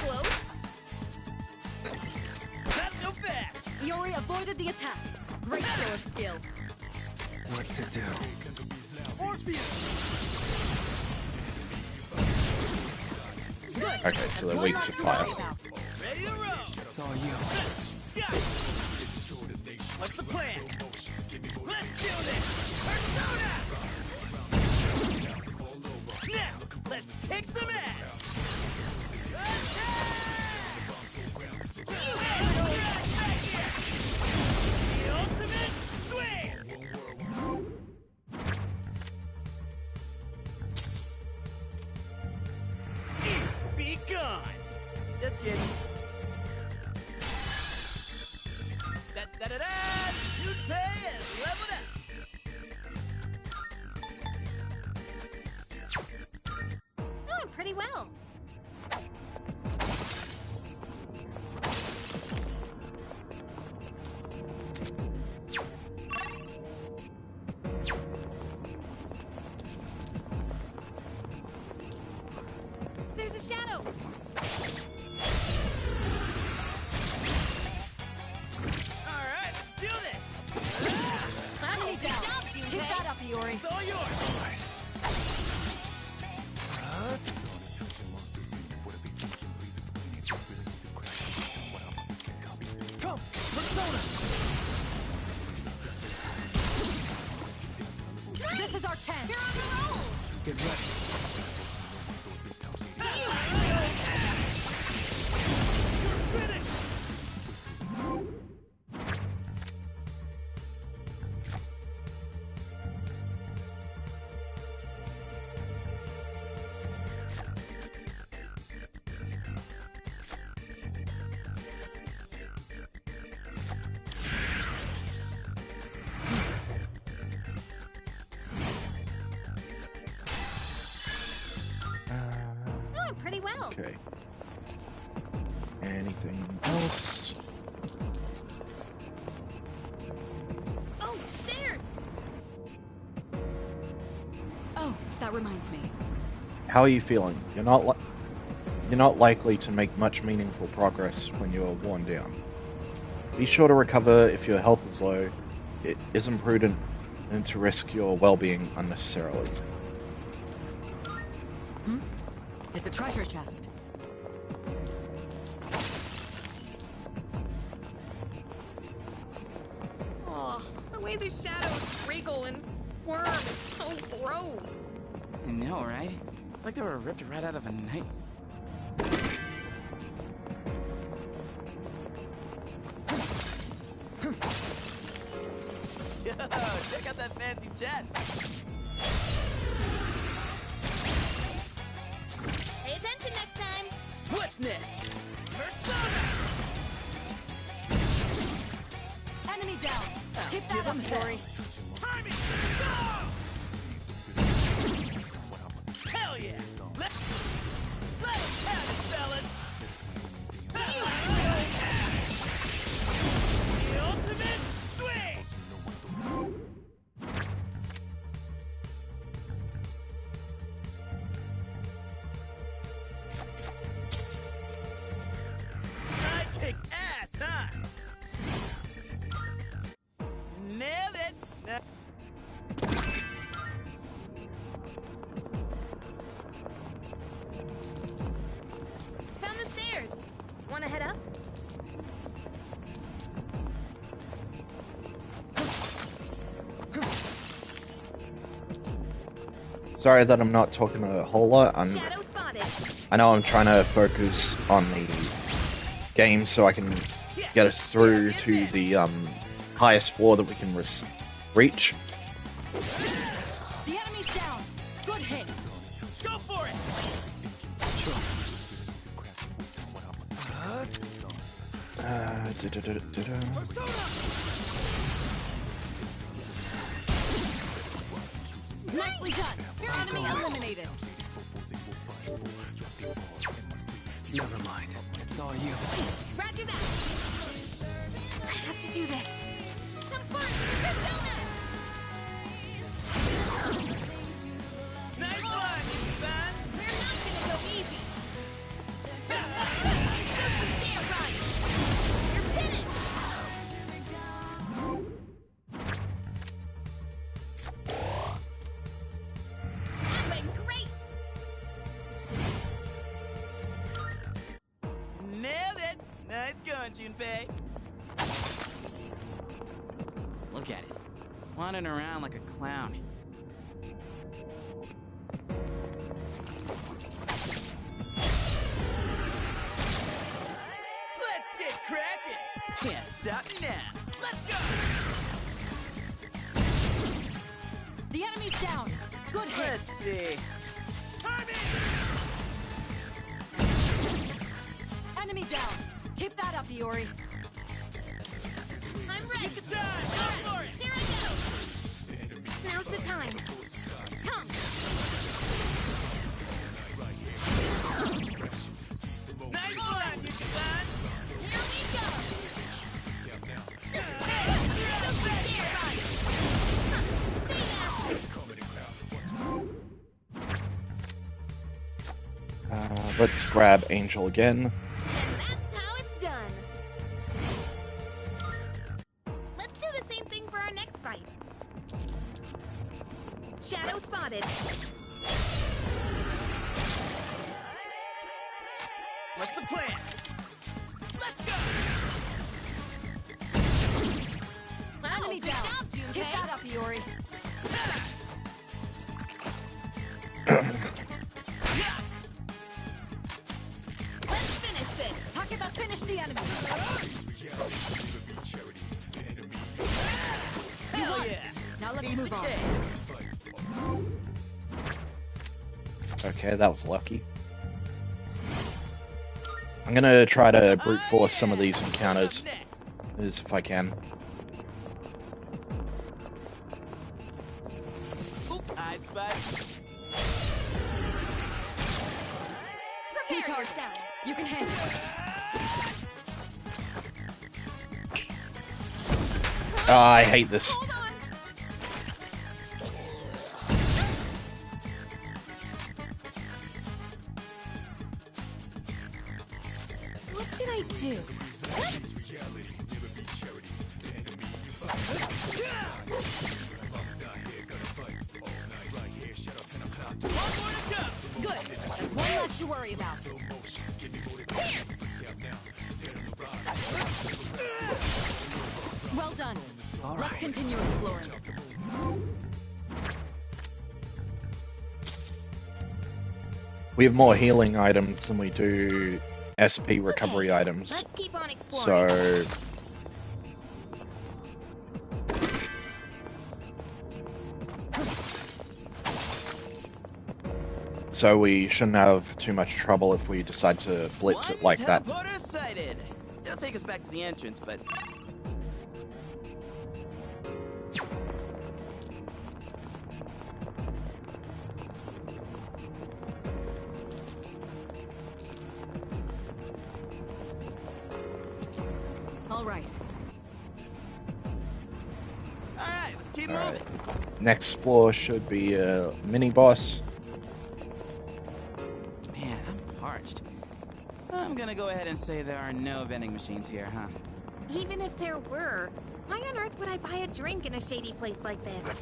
Evaded the attack. Great show of skill. What to do? Good. Okay, so they're weak to fire. It's all you. What's the plan? Let's do this! Persona! Now, let's kick some ass! The ultimate swear! Be gone! Just kidding. Da-da-da-da! Yutei is leveled up! Doing pretty well. There's a shadow. Alright, let's do this! Enemy down. Keep that up, Iori. It's all yours! Come, Persona! This is our chance. You're on a roll. Get ready. Doing pretty well. Okay. Anything else? Oh, stairs. Oh, that reminds me. How are you feeling? You're not likely to make much meaningful progress when you are worn down. Be sure to recover if your health is low. It isn't prudent and to risk your well-being unnecessarily. It's a treasure chest. Oh, the way the shadows wriggle and squirm is so gross. I know, right? It's like they were ripped right out of a night. Yo, check out that fancy chest! Pay attention next time. What's next? Persona! Enemy down. Keep that up, Iori. Timing! Go! Hell yeah! Let us have it, fellas! The ultimate swing! I kick ass, huh? Nailed it! Found the stairs. Wanna head up? Sorry that I'm not talking a whole lot. Shadow spotted. I know I'm trying to focus on the game so I can get us through to the highest floor that we can reach. The enemy's down. Good hit. Go for it! Nicely done. Your enemy eliminated. Never mind. It's all you. Roger that. I have to do this. Come first, Persona. Nice one, you son! We're not gonna go easy. Stand right. You're finished. Junpei? Look at it. Wandering around like a clown. Let's get cracking! Can't stop me now. Let's go! The enemy's down. Good hit. Let's see. Enemy down. Keep that up, Iori. I'm ready. Go for it! Here I go. Now's the time. Come. Nice one, Yuki-san! Here we go. Let's grab Angel again. That's how it's done. Let's do the same thing for our next fight. Shadow spotted. What's the plan? Let's go! Enemy good down. job, Junpei. Keep that up, Iori. Let's finish this. Takeba, finish the enemy. Hell yeah! Now let's Piece move of on. cake. Okay, that was lucky. I'm gonna try to brute force some of these encounters, as if I can. Oop, I spy. Two targets. You can handle it. Oh, I hate this. Hold on. What should I do? Good. One less to worry about. Well done. Let's continue exploring. We have more healing items than we do SP recovery items. Let's keep on exploring. So we shouldn't have too much trouble if we decide to blitz it like that. Teleporter sighted. It'll take us back to the entrance, but All right. all right, let's keep Alright. moving. Next floor should be a mini boss. Man, I'm parched. I'm gonna go ahead and say there are no vending machines here, huh? Even if there were, why on earth would I buy a drink in a shady place like this?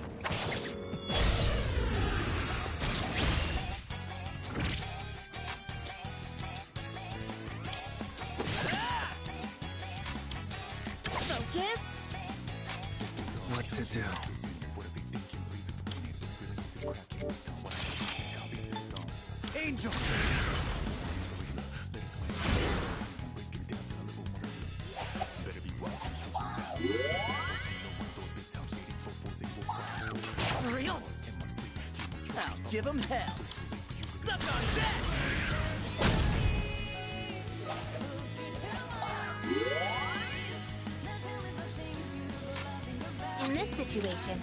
Focus. What to do? Angel! For real? I'll give them hell. Look on that! In this situation,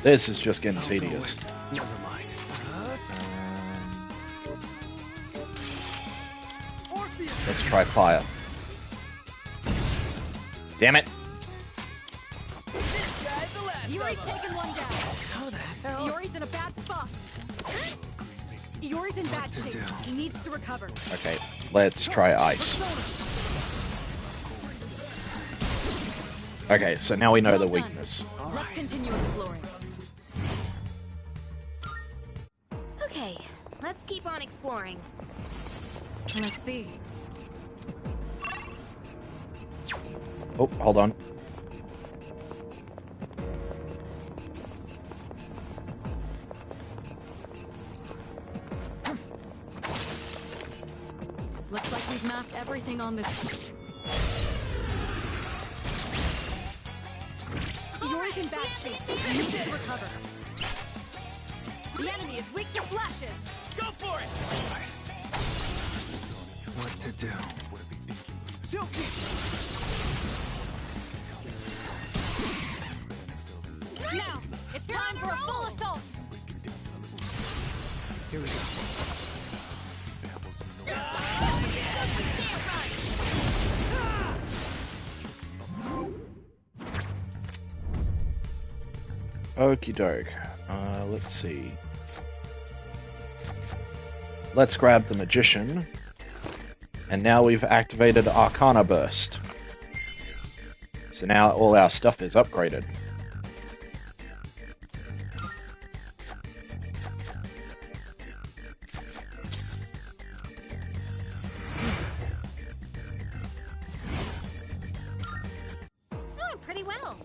This is just getting tedious. Never mind. Let's try fire. Damn it! Iori's taken one down. How the hell? Iori's in a bad spot. Iori's in bad to shape. do? He needs to recover. Okay, let's try ice. Okay, so now we know the Well done. weakness. Let's continue exploring. Okay, let's keep on exploring. Let's see. Oh, hold on. Looks like we've mapped everything on this. Yori's in bad shape. We need to recover. The enemy is weak to flashes. Go for it! What to do? Now, it's time for a full assault. Here we go. Okie doke. Let's see. Let's grab the Magician. And now we've activated Arcana Burst. So now all our stuff is upgraded. Doing pretty well.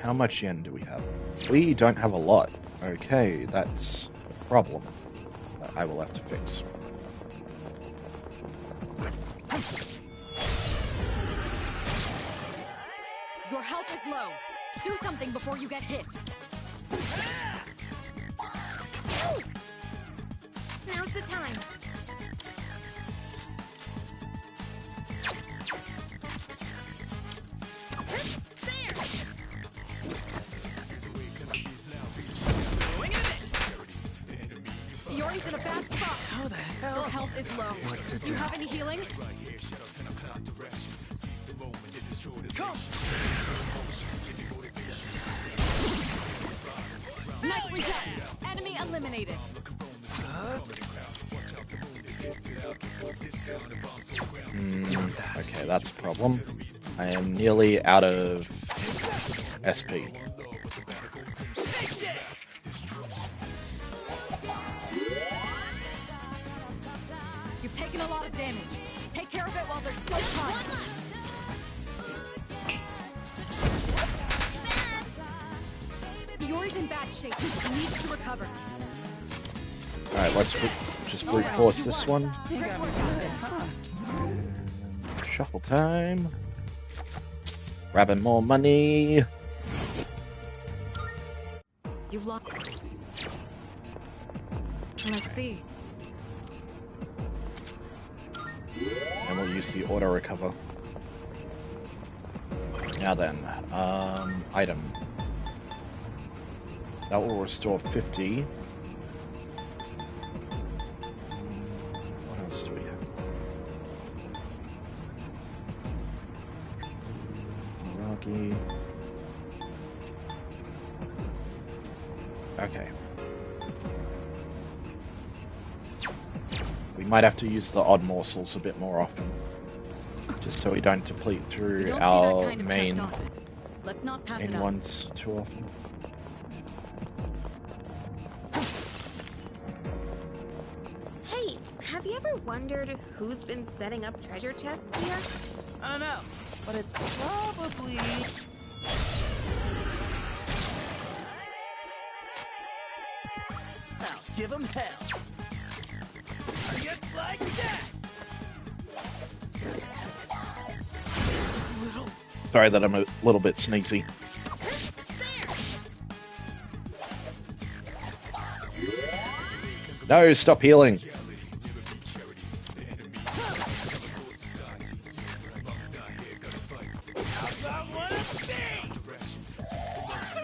How much yen do we have? We don't have a lot. Okay, that's a problem that I will have to fix. Your health is low. Do something before you get hit. Now's the time. Yori's in a bad spot. How the hell? Your health is low. What to Do you do? have any healing? Come! Nicely done. Enemy eliminated. Okay, that's a problem. I am nearly out of SP. You've taken a lot of damage. Take care of it while there's still time. Yori's in bad shape. He needs to recover. Alright, let's just brute force this one. You got me good, huh? Shuffle time. Grabbing more money. You've lost. Let's see. And we'll use the auto recover. Now then, item. That will restore 50. What else do we have? Rocky. Okay. We might have to use the odd morsels a bit more often. Just so we don't deplete You through don't see that our kind of main, chest often. Let's not pass it main up. ones too often. Hey, have you ever wondered who's been setting up treasure chests here? I don't know, but it's probably... I'll give him hell. Target like that! Little... Sorry that I'm a little bit sneezy. No, stop healing.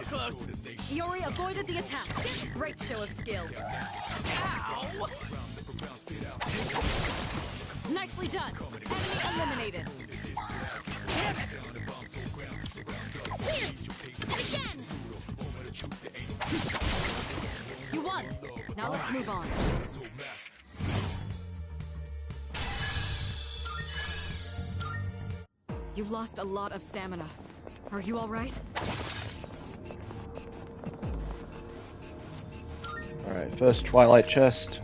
Close. Yori avoided the attack. Great show of skill. Ow! Nicely done. Enemy eliminated. Damn it! Again! You won. Now let's move on. You've lost a lot of stamina. Are you alright? Alright, first Twilight chest.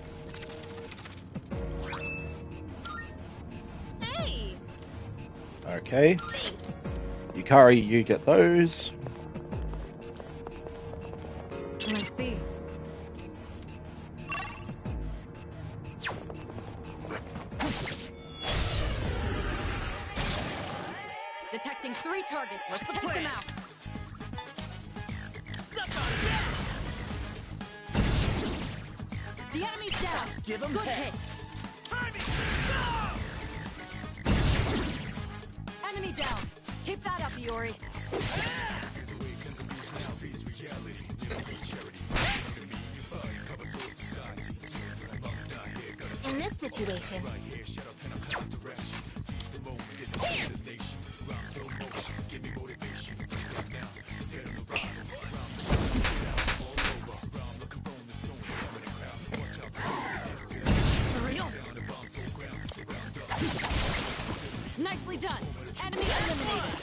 Hey! Okay. Yukari, you get those. Let's see. Detecting 3 targets. Let's take them out. The enemy's down. Give him Good hell. hit. Enemy down. Keep that up, Iori. In this situation... Nicely done. Enemy eliminated.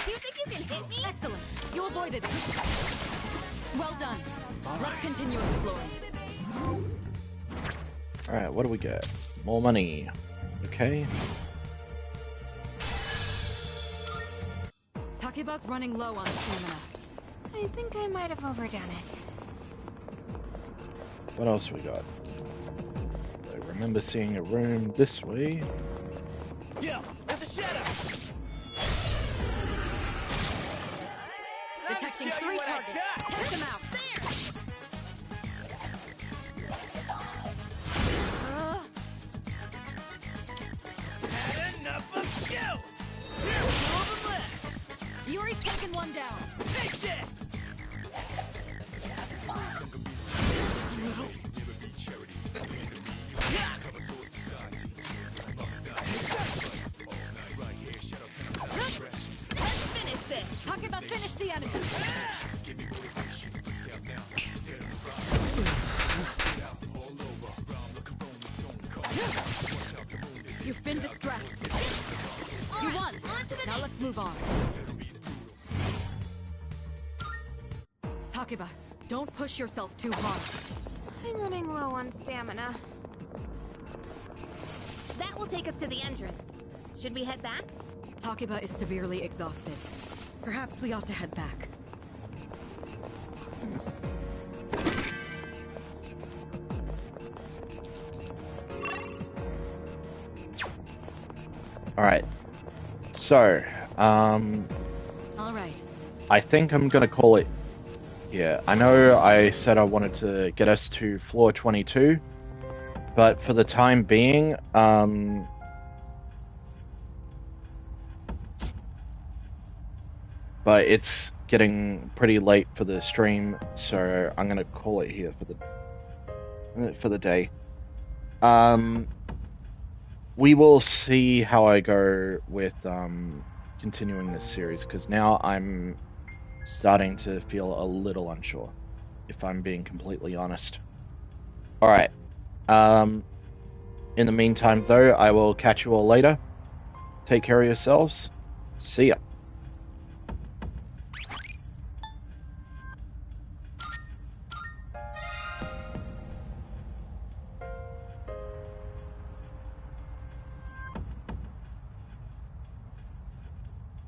You think you can hit me? Excellent. You avoided it. Well done. Let's continue exploring. Alright, what do we get? More money. Okay. Takeba's running low on stamina. I think I might have overdone it. What else we got? I remember seeing a room this way. Yo, there's a shadow. Detecting 3 targets. Take them out. Had enough of you. Yuri's taken one down. Take this. Let's finish this! Takeba, finish the enemy! You've been distressed. You won! Now let's move on. Takeba, don't push yourself too hard. I'm running low on stamina. That will take us to the entrance. Should we head back? Takeba is severely exhausted. Perhaps we ought to head back. Alright. So, Alright. I think I'm gonna call it. Yeah, I know I said I wanted to get us to floor 22, but for the time being, but it's getting pretty late for the stream, so I'm gonna call it here for the day. We will see how I go with continuing this series, because now I'm starting to feel a little unsure, if I'm being completely honest. Alright. In the meantime, though, I will catch you all later. Take care of yourselves. See ya.